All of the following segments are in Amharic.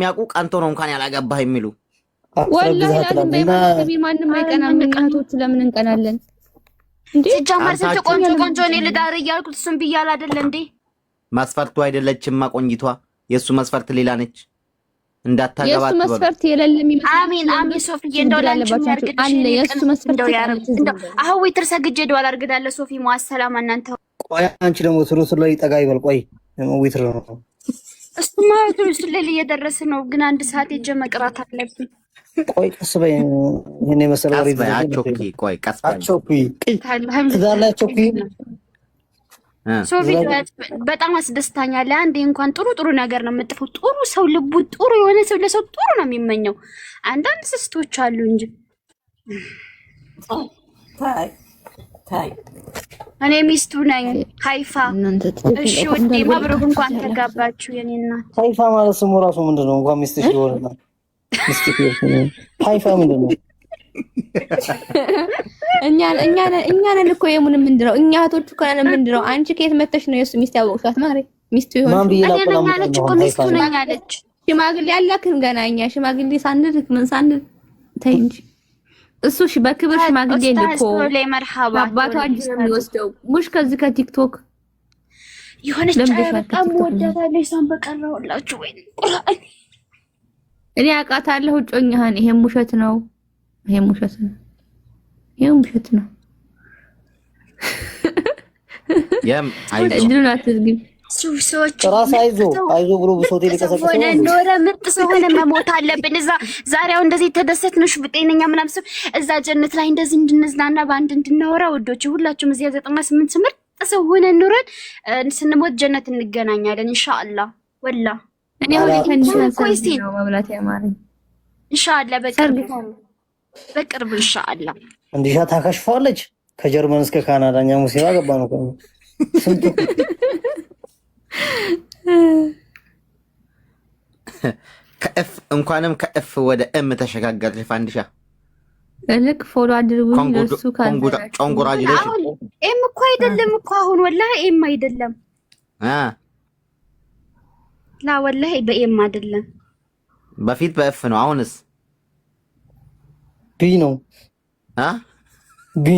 የሚያውቁ ቀንቶ ነው እንኳን ያላገባህ የሚሉ ወላሂ ላዝም በማንተቢ ማንም አይቀናም። እናቶች ለምን እንቀናለን እንዴ? ሲጀመር ስንት ቆንጆ ቆንጆ ነው ልዳር እያልኩት እሱም ብያል አይደል እንዴ? መስፈርቱ አይደለችማ ቆንጂቷ። የሱ መስፈርት ሌላ ነች። እንዳታገባት የሱ መስፈርት የለለም ይመስል አሚን ሶፊዬ እንደው ላንቺ አለ የሱ መስፈርት እንደው አሁን ወይ ተርሰግጄ ደዋል አርግዳለ ሶፊ ማሰላም እናንተ ቆይ አንቺ ደግሞ ትሩስ ላይ ጠጋ ይበል። ቆይ ዊትር ነው እሱማ ትሩስ ላይ እየደረሰ ነው፣ ግን አንድ ሰዓት የጀ መቅራት አለብኝ። ቆይ ቀስ በይ እኔ መሰለ ወሬ አቾኪ ቆይ ቀስ በይ አቾኪ ትዛላቾኪ ሶፊ በጣም አስደስታኛለህ። አንዴ እንኳን ጥሩ ነገር ነው የምጥፈው። ጥሩ ሰው ልቡ ጥሩ የሆነ ሰው ለሰው ጥሩ ነው የሚመኘው። አንዳንድ ስስቶች አሉ እንጂ ታይ እኔ ሚስቱ ነኝ ሃይፋ። እሺ ወዴ መብሩክ እንኳን ተጋባችሁ የኔ እናት። ሃይፋ ማለት ስሙ ራሱ ምንድነው? እንኳን ሚስትሽ ይሆናል። ሚስትሽ ሃይፋ ምንድነው? እኛን እኮ የሙን ምንድነው? እኛ እህቶቹ ከነን ምንድነው? አንቺ ከየት መተሽ ነው የሱ ሚስት ያወቅሻት? ማሬ ሚስቱ ይሆን እኔ እኮ ሚስቱ ነኝ አለች። ሽማግሌ ያላክን ገና እኛ ሽማግሌ ሳንልክ ምን ሳንል ተይ እንጂ እሱ በክብር ሽማግሌ ልኮ አባቷ አዲስ ነው የሚወስደው። ሙሽ ከዚህ ከቲክቶክ የሆነች በጣም ወዳታለች። ሳን በቀረውላችሁ ወይ ቁርአን እኔ አውቃታለሁ ጮኛህን። ይሄም ውሸት ነው፣ ይሄም ውሸት ነው፣ ይሄም ውሸት ነው። አይዱና ትዝግብ ሰዎች ራስ አይዞ ብሎ ብሶቴ ሊቀሰቅሰው ሆነ ኖረ ምጥ ሰው ሆነ መሞት አለብን። እዛ ዛሬው እንደዚህ ተደሰትንሽ በጤነኛ ምናምን ሰው እዛ ጀነት ላይ እንደዚህ እንድንዝናና ባንድ እንድናወራ ወዶች ሁላችሁም እዚያ 98 ምርጥ ሰው ሆነ ኑረን ስንሞት ጀነት እንገናኛለን ኢንሻአላህ። ወላ እኔ ወደ ተንሽን ነው መብላት ያማረኝ ኢንሻአላህ። በቅርብ ኢንሻአላህ እንዲሻ ታከሽፋለች። ከጀርመን እስከ ካናዳ እኛ ሙሲባ ገባ ነው ስንቱ ከኤፍ እንኳንም ከኤፍ ወደ ኤም ተሸጋገርሽ ፋንዲሻ። እልክ ፎሎ አድርጉኝ ለሱ ጮንጉራጅ ልጅ ኤም እኮ አይደለም እኮ አሁን ወላሂ ኤም አይደለም። ላ ወላሂ በኤም አይደለም፣ በፊት በኤፍ ነው። አሁንስ ቢ ነው። ቢ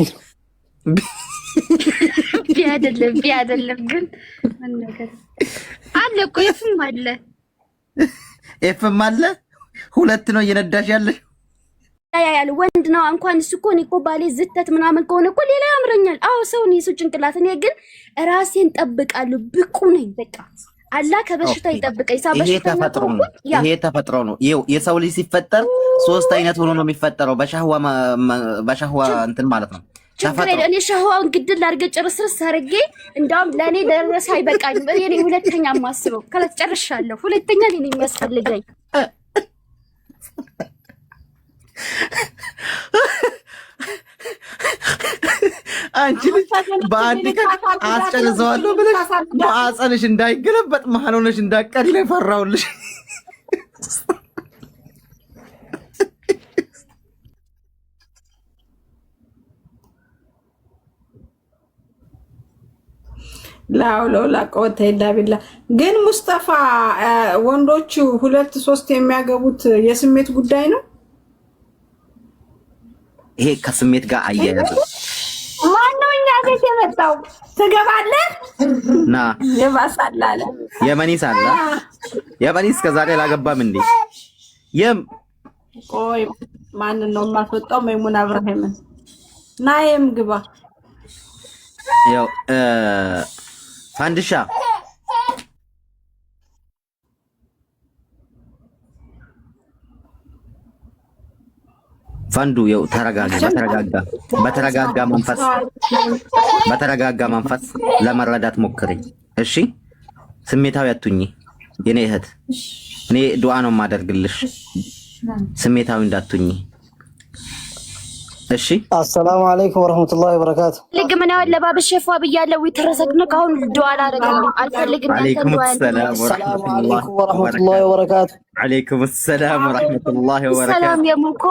ቢያደለም ግን ምን ነገር አለ እኮ ኤፍም አለ ሁለት ነው እየነዳሽ ያለሽ ያያል ወንድ ነው እንኳን እሱ እኮ እኔ እኮ ባሌ ዝተት ምናምን ከሆነ እኮ ሌላ ያምረኛል። አዎ ሰው ነው የሱ ጭንቅላት። እኔ ግን ራሴን ጠብቃለሁ፣ ብቁ ነኝ። በቃ አላህ ከበሽታ ይጠብቀኝ። ይሄ ተፈጥሮ ነው። ይኸው የሰው ልጅ ሲፈጠር ሶስት አይነት ሆኖ ነው የሚፈጠረው። በሻህዋ እንትን ማለት ነው። እኔ ሻህዋን ግድል አድርጌ ጭርስርስ አድርጌ እንዳውም ለእኔ ደረሰ አይበቃኝም። እኔ ሁለተኛ ማስበው ከላት ጨርሻለሁ። ሁለተኛ እኔ የሚያስፈልገኝ አንቺ ልጅ በአንድ ቀን አስጨርሰዋለሁ ብለሽ ማዕፀንሽ እንዳይገለበጥ መሀል ሆነሽ እንዳትቀሪ ነው የፈራሁልሽ። ላውላ ቆተ ይላብላ። ግን ሙስጠፋ ወንዶቹ 2-3 የሚያገቡት የስሜት ጉዳይ ነው። ይሄ ከስሜት ጋር አያያዙ ማነው እኛ ቤት የመጣው? ትገባለህ ና የባሳላለ የመኒስ አለ የመኒስ ከዛሬ አላገባም እንዴ? ቆይ ማን ነው የማትወጣው? መይሙን አብራሂምን ናየም ግባ ያው ፋንዲሻ ፈንዱ ያው በተረጋጋ መንፈስ ለመረዳት ሞክሪ እሺ። ስሜታዊ አትሁኚ የኔ እህት። እኔ ዱዓ ነው የማደርግልሽ፣ ስሜታዊ እንዳትሁኚ እሺ። አሰላሙ አለይኩም ወራህመቱላሂ ወበረካቱ። ለግመናው ለባብሽ ሸፋ ብያለሁ። ይተረሰግነ ካሁን ዱዓ አላረጋም አልፈልግም። አለይኩም ሰላም ወራህመቱላሂ ወበረካቱ። አለይኩም ሰላም ወራህመቱላሂ ወበረካቱ። ሰላም የሙኮ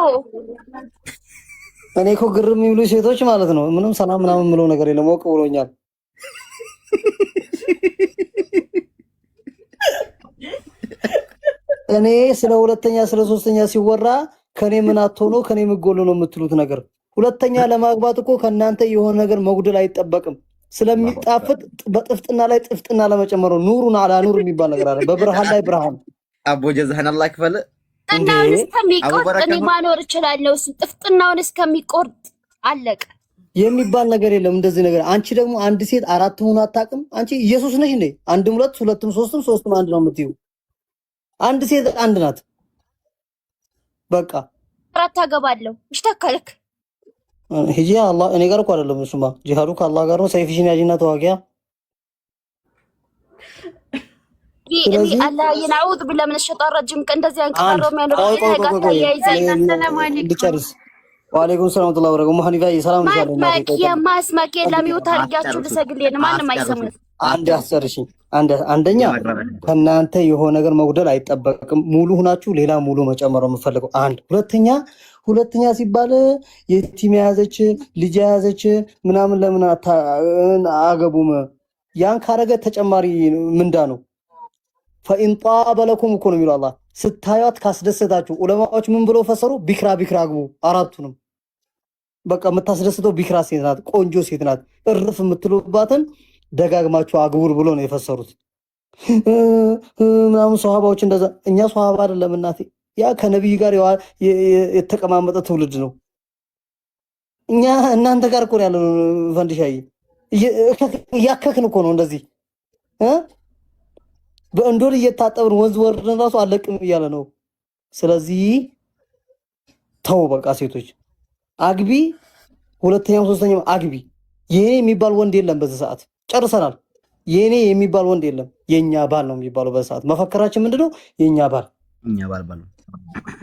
እኔ እኮ ግርም የሚሉ ሴቶች ማለት ነው ምንም ሰላም ምናምን የምለው ነገር የለም። ወቅ ብሎኛል። እኔ ስለ ሁለተኛ ስለ ሶስተኛ ሲወራ ከኔ ምን አትሆኖ ከኔ ምጎሎ ነው የምትሉት ነገር። ሁለተኛ ለማግባት እኮ ከናንተ የሆነ ነገር መጉደል አይጠበቅም። ስለሚጣፍጥ በጥፍጥና ላይ ጥፍጥና ለመጨመር ነው። ኑሩን አላ ኑር የሚባል ነገር አለ። በብርሃን ላይ ብርሃን። አቦ ጀዛህን አላህ ይክፈል። ጥፍጥናውን እስከሚቆርጥ እኔ ማኖር እችላለሁ። ጥፍጥናውን እስከሚቆርጥ አለቀ የሚባል ነገር የለም። እንደዚህ ነገር አንቺ ደግሞ አንድ ሴት አራት ሆኖ አታውቅም። አንቺ ኢየሱስ ነሽ እንዴ? አንድም ሁለት ሁለትም ሶስትም ሶስትም አንድ ነው የምትይው። አንድ ሴት አንድ ናት። በቃ አራት አገባለሁ። እሺ ተከልክ ሂጂ። አላህ እኔ ጋር እኮ አይደለም እሱማ፣ ጂሃዱ ከአላህ ጋር ነው። ሰይፍሽን ያጂና ተዋጊያ። ስለዚህ አላህ ይናውድ ብለ ምን ሸጣን ረጅም እንደዚህ አንቀራረው የሚያለው ልጨርስ። ወአለይኩም ሰላም ወራህመቱላሂ ወበረካቱሁ። ሙሐኒፋ ሰላም ይዛለና ማስማክ ለሚውት አርጋችሁ ልሰግልኝ ማንም አይሰሙም። አንድ አስጨርሽኝ። አንደኛ ከናንተ የሆነ ነገር መጉደል አይጠበቅም። ሙሉ ሁናችሁ ሌላ ሙሉ መጨመር ነው የምፈልገው። አንድ ሁለተኛ ሲባል የቲም ያዘች ልጅ ያዘች ምናምን ለምን አገቡም? ያን ካረገ ተጨማሪ ምንዳ ነው። ፈኢን ጣበ ለኩም እኮ ነው የሚለው አላህ። ስታዩት ካስደሰታችሁ ዑለማዎች ምን ብለው ፈሰሩ? ቢክራ አግቡ። አራቱንም በቃ የምታስደስተው ቢክራ ሴት ናት፣ ቆንጆ ሴት ናት፣ እርፍ የምትሉባትን ደጋግማችሁ አግቡር ብሎ ነው የፈሰሩት። ምናምን ሷሃባዎች እንደዛ። እኛ ሷሃባ አይደለም እናቴ፣ ያ ከነብይ ጋር የተቀማመጠ ትውልድ ነው። እኛ እናንተ ጋር እኮ ያለው ፈንድሻዬ እያከክን እኮ ነው እንደዚህ በእንዶር እየታጠብን ወንዝ ወርደን ራሱ አለቅም እያለ ነው። ስለዚህ ተው በቃ ሴቶች አግቢ፣ ሁለተኛው ሶስተኛው አግቢ። የኔ የሚባል ወንድ የለም በዚህ ሰዓት ጨርሰናል። የኔ የሚባል ወንድ የለም፣ የኛ ባል ነው የሚባለው በዚህ ሰዓት። መፈከራችን ምንድነው? የኛ ባል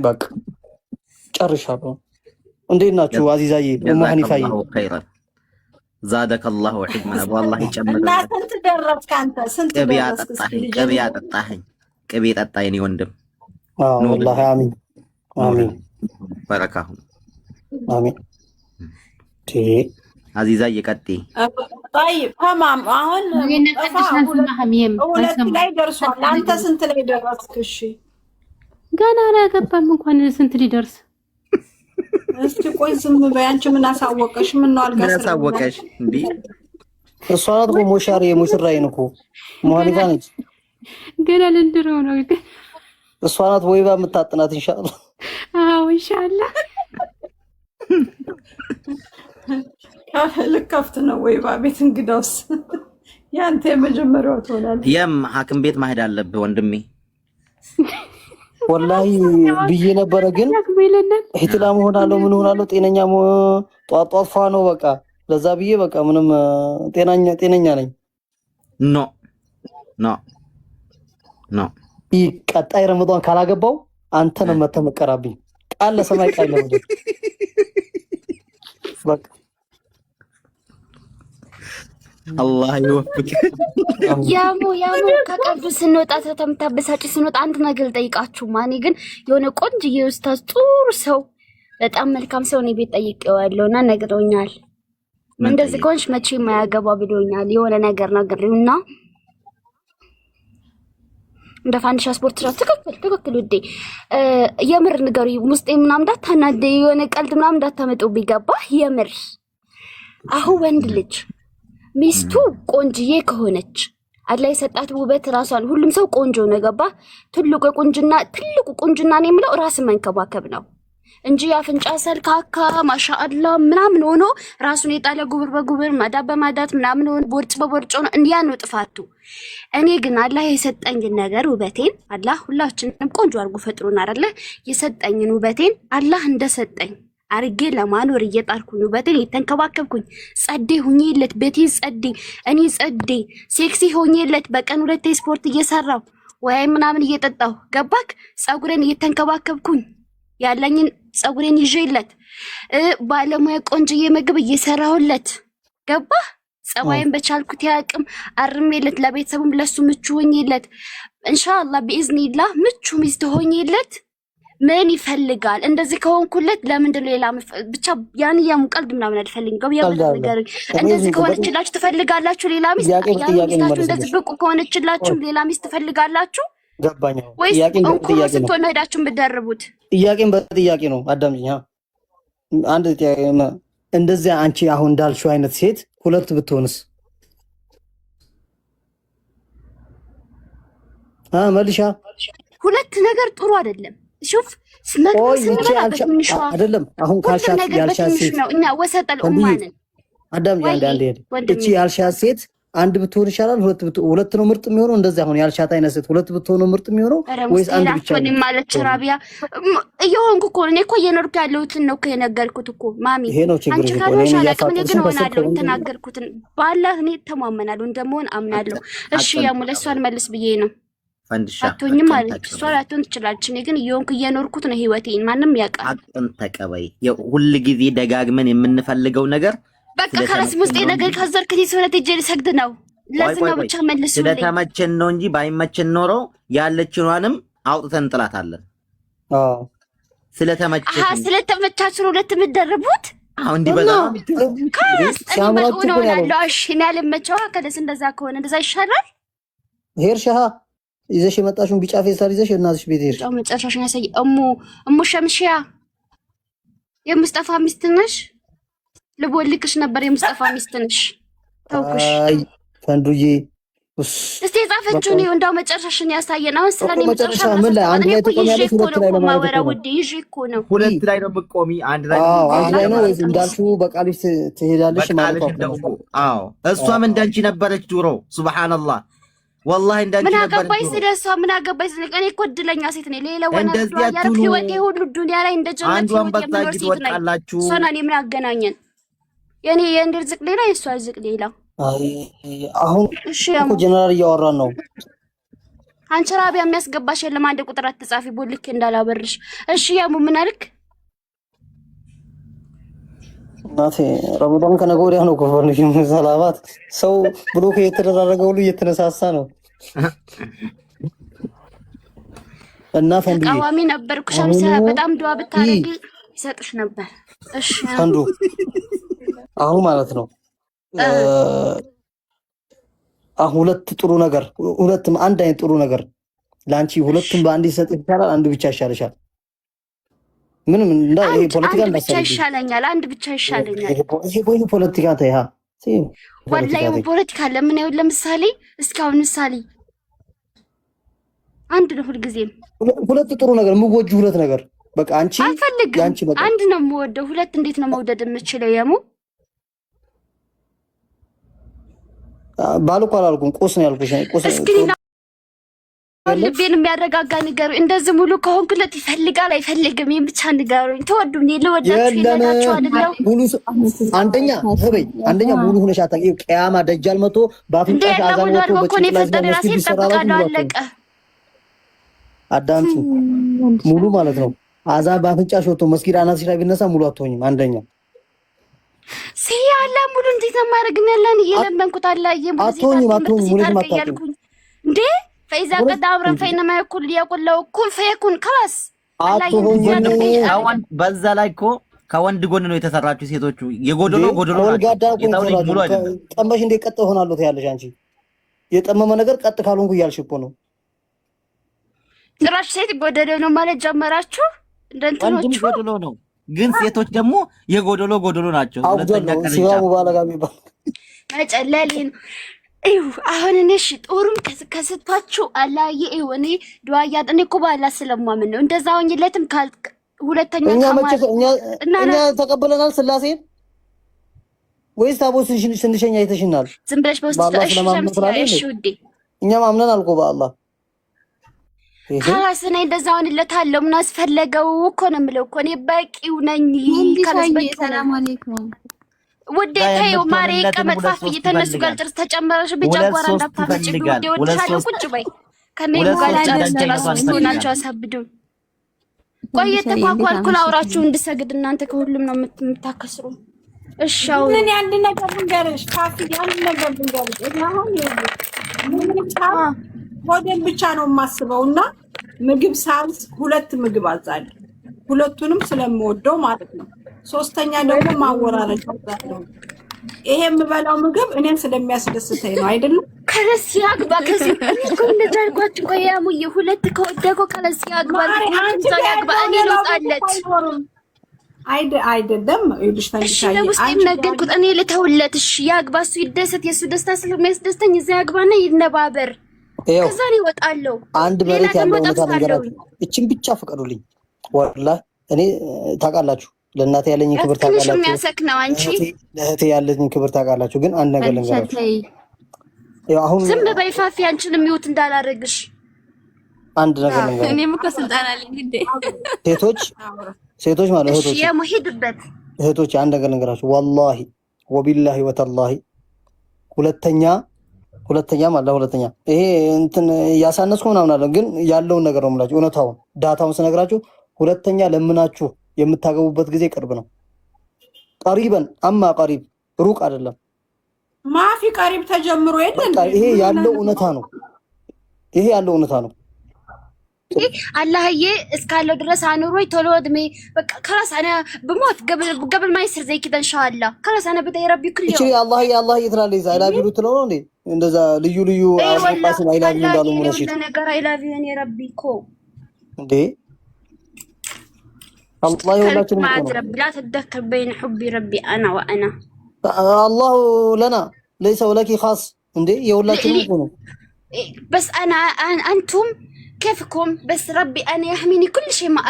በቃ ጨርሻለሁ። እንዴት ናችሁ አዚዛዬ? ሙሐኒፋዬ ዛደከ አላሁ ዒልመን በአላህ ይጨምር። እና ስንት ደረስክ አንተ? ስንት ደረስክ? ቅቤ ጠጣ የኔ ወንድም። ወላሂ አሚን አሚን በረካሁ አሚን። አዚዛ እየቀጤ طيب ተማም። አሁን ሁለት ላይ ደርሷል። አንተ ስንት ላይ ደረስክ? እሺ ገና አላገባም እንኳን ስንት ሊደርስ። እስቲ ቆይ ዝም በይ አንቺ። ምን አሳወቀሽ? ምን ነው አሳወቀሽ እንዴ? እሷ ናት እኮ ሞሻሪ ሙሽራዬን እኮ ሙሐኒፋ ነች። ገና ልንድረው ነው። እሷ ናት ወይባ የምታጥናት ኢንሻአላህ። አዎ ኢንሻአላህ። ልከፍት ነው ወይባ ቤት። እንግዳውስ ያንተ የመጀመሪያው ትሆናለህ። ሐኪም ቤት ማሄድ አለብህ ወንድሜ። ወላሂ ብዬ ነበረ ግን ኢህቲላም ሆናለሁ ምን ሆናለሁ ጤነኛ ጧጧ ፏ ነው በቃ። ለዛ ብዬ በቃ ምንም ጤነኛ ነኝ። ኖ ቀጣይ ረመዳን ካላገባው አንተ ነው መተመቀራብኝ። ቃል ለሰማይ ቃል ለምድር በቃ አላህ ይወፍቅ። ያሙ ከቀዱ ስንወጣ ተምታበሳጭ ስንወጣ አንድ ነገር ልጠይቃችሁ። ማኔ ግን የሆነ ቆንጆ ኡስታዝ ጥሩ ሰው በጣም መልካም ሰው ነው ቤት ጠይቄዋለሁና ነግሮኛል። እንደዚህ ከሆንሽ መቼም የማያገባ ብሎኛል። የሆነ ነገር ነግሬውና እንደ ፋንዲሻ ስፖርት ነው። ትክክል ውዴ። የምር ንገሪ ውስጤ ምናምን እንዳታናደ የሆነ ቀልድ ምናምን እንዳታመጡብኝ ገባህ? የምር አሁን ወንድ ልጅ ሚስቱ ቆንጅዬ ከሆነች አላህ የሰጣት ውበት ራሷን ሁሉም ሰው ቆንጆ ነው ገባህ? ትልቁ ቁንጅና ነው የምለው ራስን መንከባከብ ነው እንጂ አፍንጫ ሰልካካ ማሻአላ ምናምን ሆኖ ራሱን የጣለ ጉብር በጉብር ማዳብ በማዳት ምናምን ሆኖ ቦርጭ በቦርጭ ነው እንዲያ ነው ጥፋቱ። እኔ ግን አላህ የሰጠኝን ነገር ውበቴን አላህ ሁላችንም ቆንጆ አድርጎ ፈጥሮና አይደለ? የሰጠኝን ውበቴን አላህ እንደሰጠኝ አርጌ ለማኖር እየጣርኩኝ ውበቴን እየተንከባከብኩኝ ጸዴ ሁኜለት ቤቴ እኔ ጸዴ ሴክሲ ሁኜለት በቀን 2 ስፖርት እየሰራው ወይ ምናምን እየጠጣው ገባክ? ጸጉሬን እየተንከባከብኩኝ ያለኝን ጸጉሬን ይዤለት ባለሙያ ቆንጆዬ ምግብ እየሰራሁለት ገባህ? ጸባይን በቻልኩት ያቅም አርሜለት ለቤተሰቡም ለሱ ምቹ ሆኜለት ኢንሻአላህ በኢዝኒላህ ምቹ ሚስት ሆኜለት ምን ይፈልጋል? እንደዚህ ከሆንኩለት ለምንድን ሌላ ብቻ ያን ያሙቀልድ ምናምን አልፈልግም። ገበያ ነገር እንደዚህ ከሆነችላችሁ ትፈልጋላችሁ ሌላ ሚስት? ያን ሚስታችሁ እንደዚህ ብቁ ከሆነችላችሁ ሌላ ሚስት ትፈልጋላችሁ? ገባኝ። ጥያቄን በጥያቄ ነው ሄዳችሁ የምትደርቡት። ጥያቄን በጥያቄ ነው። አዳምጪኝ። አንድ ጥያቄ እንደዚያ አንቺ አሁን እንዳልሽው አይነት ሴት ሁለት ብትሆንስ? መልሻ ሁለት ነገር ጥሩ አይደለም። ሹፍ አይደለም አሁን ካልሻት ያልሻት ሴት ነው እኛ ወሰጠል ኡማንን አዳምጪኝ። አንዴ እቺ ያልሻት ሴት አንድ ብትሆን ይሻላል ሁለት ነው ምርጥ የሚሆነው? እንደዚህ አሁን ያልሻት አይነት ሴት ሁለት ብትሆን ነው ምርጥ የሚሆነው ወይስ አንድ ብቻ ነው? ማለት ራቢያ እየሆንኩ እኮ እኔ እኮ እየኖርኩ ያለሁትን ነው እኮ የነገርኩት እኮ ማሚ። ይሄ ነው ችግር እኮ እኔ ግን ሆናለሁ ተናገርኩትን ባላህ እኔ ተማመናለሁ እንደመሆን አምናለሁ። እሺ ያሙ ለሷን መልስ ብዬ ነው ፈንድሻ አቶኝ ማለት እሷ ላትሆን ትችላለች። እኔ ግን እየሆንኩ እየኖርኩት ነው ህይወቴን ማንም ያውቃል። አጥን ተቀበይ። ሁሉ ጊዜ ደጋግመን የምንፈልገው ነገር በቃ ከራስ ውስጥ ነገር ካዘርክኝ ሰውነት እጄ ልሰግድ ነው። ለዚህ ነው ብቻ መልሱ። ስለተመቸን ነው እንጂ ባይመቸን ኖሮ ያለችኗንም አውጥተን እንጥላታለን። ስለተመቻችሁ ነው ሁለት የምትደርቡት። አሁን እንዲበዛ ነው ያለው። እሺ እኔ ያልመቸው ከደስ እንደዛ ከሆነ እንደዛ ይሻላል። ሄርሻ ይዘሽ የመጣሽውን ቢጫ ፌስታል ይዘሽ እናትሽ ቤት ሄድሽ። መጨረሻሽን ያሳይ እሙ ሸምሺያ የሙስጠፋ ሚስት ነሽ። ልቦልክሽ ነበር የሙስጠፋ ሚስት ነሽ። ተውኩሽ። አይ ፈንዱዬ እስቲ ጻፈችውን ይኸው እንዳው መጨረሻሽን ያሳየን። አሁን ስለኔ መጨረሻ ምን ላይ አንድ ላይ ተቆሚያለሽ? ሁለት ላይ ነው ማለት ነው። ወዴ ይዤ እኮ ነው። ሁለት ላይ ነው ብቆሚ አንድ ላይ አንድ ላይ ነው ወይስ እንዳልሽው በቃልሽ ትሄዳለሽ ማለት ነው? አዎ እሷም እንዳንቺ ነበረች ድሮ። ሱብሃንአላህ ወላሂ እንዳንቺ ምን ነበረች። አገባኝ ስለሷ ምን አገባኝ ስለኔ? እኔ እኮ እድለኛ ሴት ነኝ። ሌላ ወና ያርክ ህይወቴ ሁሉ ዱንያ ላይ እንደጀመረ አንዷን በታጅ ወጣላችሁ። ሶና እኔ ምን አገናኘን? የኔ የእንድር ዝቅ ሌላ የሷ ዝቅ ሌላ። አይ አሁን እኮ ጀነራል እያወራን ነው። አንቺ ራቢያ የሚያስገባሽ የለም። አንድ ቁጥር አትጻፊ ቦልክ እንዳላበርሽ። እሺ ያሙ ምን አልክ? እናቴ ረመዳን ከነገ ወዲያ ነው ኮፈርንሽ ሰላባት ሰው ብሎክ እየተደራረገ ሁሉ እየተነሳሳ ነው። እና ፈንዱ ቃዋሚ ነበርኩ። ሸምሳ በጣም ዱአ ብታረጊ ይሰጥሽ ነበር። እሺ ፈንዱ አሁን ማለት ነው አሁን ሁለት ጥሩ ነገር ሁለቱም አንድ አይነት ጥሩ ነገር ላንቺ ሁለቱም በአንድ ይሰጥ ይቻላል? አንድ ብቻ ይሻልሻል? ምንም እንዳ ይሄ ፖለቲካ ብቻ ይሻለኛል። አንድ ብቻ ይሻለኛል። ይሄ ፖለቲካ ታይሃ ወላሂ ፖለቲካ ለምን ይኸው ለምሳሌ እስካሁን ምሳሌ አንድ ነው ሁልጊዜም ሁለት ጥሩ ነገር የምወጁ ሁለት ነገር በቃ አንቺ አንቺ በቃ አንድ ነው የምወደው። ሁለት እንዴት ነው መውደድ የምችለው? የሙ ባልኩ አላልኩም። ቁስ ነው ያልኩሽ። ቁስ ልቤን የሚያረጋጋ ንገሩኝ። እንደዚህ ሙሉ ከሆንኩለት ይፈልጋል አይፈልግም? ይሄን ብቻ ንገሩኝ። ተወዱኝ ለወዳችሁ ይነዳችሁ አይደለም? ሙሉ አንደኛ ህበይ አንደኛ ሙሉ ሆነሽ አታውቂም። ቂያማ ደጃል መቶ ባፍንጫሽ አዛን ወጥቶ በጭንቅላት መስጊድ ይሰራል። አለቀ። አዳምጪ ሙሉ ማለት ነው። አዛን ባፍንጫሽ ወጥቶ መስጊድ አናትሽ ላይ ቢነሳ ሙሉ አትሆኝም። አንደኛ ሲያላ ሙሉ እንዴት ነው ማረግኛለን? እየለመንኩት አላ አትሆኝም። ሙሉ ማታውቂም እንዴ فإذا قد أمرا فإنما يقول ليقول له كن فيكون خلاص በዛ ላይ እኮ ከወንድ ጎን ነው የተሰራችሁ ሴቶቹ። የጎደሎ ጠመሽ እንደ ቀጥ ሆናለሁ ትያለሽ አንቺ። የጠመመ ነገር ቀጥ ካልሆንኩ እያልሽ እኮ ነው። ጭራሽ ሴት ጎደሎ ነው ማለት ጀመራችሁ። እንደንተኖቹ ጎደሎ ነው፣ ግን ሴቶች ደግሞ የጎደሎ ናቸው። ሁለተኛ ሲባ ሙባለጋ ቢባል መጨለልን አሁን እሺ ጦሩም ከስቷችሁ አላየ እኔ ዱአ ያጥኔ እኮ ባላ ስለማምን ነው እንደዛ ሆኝለትም ካል ሁለተኛ እኛ ተቀበለናል ስላሴን ወይስ ታቦት ስንሸኛ አይተሽናል? ዝም ብለሽ በውስጥ እሺ ውዴ እኛም አምነን አልቆ በአላህ ካላስ ነኝ እንደዛ ሆኝለታለሁ። ምን አስፈለገው እኮ ነው የምለው እኮ እኔ በቂው ነኝ። ካላስ በቂ ሰላም አለይኩም ወዴታዩ ማሬ ከመጥፋፍ እየተነሱ ጋር ጥርስ ተጨመረሽ ብቻ ጓራ እንዳታፈጭ ወዴ ወደሻለሁ ቁጭ በይ ከነይ ጋር ጫናቸው አሳብዱ። ቆየተ ኳኳልኩ ላውራችሁ እንድሰግድ እናንተ ከሁሉም ነው የምታከስሩ። እሺ አሁን ምን አንድ ነገር ልንገርሽ ካፊ አንድ ነገር ልንገርሽ አሁን ሆዴን ብቻ ነው የማስበውና ምግብ ሳልስ ሁለት ምግብ አዛለሁ። ሁለቱንም ስለምወደው ማለት ነው። ሶስተኛ ደግሞ ማወራረድ ነው። ይሄ የምበላው ምግብ እኔን ስለሚያስደስተኝ ነው አይደለም? ከለስ ያግባ ከዚህ እኮ እንደዛልኳችሁ እኮ ያሙዬ ሁለት ከወደቆ ከለስ ያግባ ያግባ እኔ ልውጣለት አይደለም ይልሽ ታንቻይ አንቺ ነገርኩት እኔ ልተውለትሽ ያግባ እሱ ይደሰት የሱ ደስታ ስለሚያስደስተኝ እዛ ያግባና ይነባበር ከዛ ነው ይወጣለው አንድ መሬት ያለው ነገር እቺን ብቻ ፍቀዱልኝ ወላሂ እኔ ታውቃላችሁ ለእናቴ ያለኝ ክብር ታውቃላችሁ የሚያሰክነው አንቺ ለእህቴ ያለኝ ክብር ታውቃላችሁ ግን አንድ ነገር ልንገራችሁ ያው አሁን ዝም በይፋፊ አንቺን የሚውት እንዳላረግሽ አንድ ነገር ልንገራችሁ እኔም እኮ ስልጣን አለኝ እንዴ ሴቶች ማለት እህቶች የሙሂድበት እህቶች አንድ ነገር ልንገራችሁ ወላሂ ወቢላሂ ወተላሂ ሁለተኛ ይሄ እንትን ያሳነስኩ ምናምን አለ ግን ያለውን ነገር ነው የምላችሁ እውነታውን ዳታውን ስነግራችሁ ሁለተኛ ለምናችሁ የምታገቡበት ጊዜ ቅርብ ነው ቀሪበን አማ ቀሪብ ሩቅ አይደለም ማፊ ቀሪብ ተጀምሮ የለም ይሄ ያለው እውነታ ነው አላህዬ እስካለው ድረስ አኑሮይ ቶሎ እድሜ በቃ خلاص انا بموت قبل ما يصير زي كذا ان شاء الله خلاص انا بدي ربي كل يوم አላህ ይትላለይ አይላቪሉ ትለው ነው እንዴ እንደዛ ልዩ አባስ አይላቪ እንዳሉ ሙነሽት ነገር አይላቪ እኔ ረቢ እኮ እንዴ الله يولاكم ما رب لا تتذكر بين حبي ربي انا وانا الله لنا ليس ولك خاص እንዴ የሁላችንም እኮ ነው بس انا انتم كيفكم بس ربي أنا يحميني كل شيء ما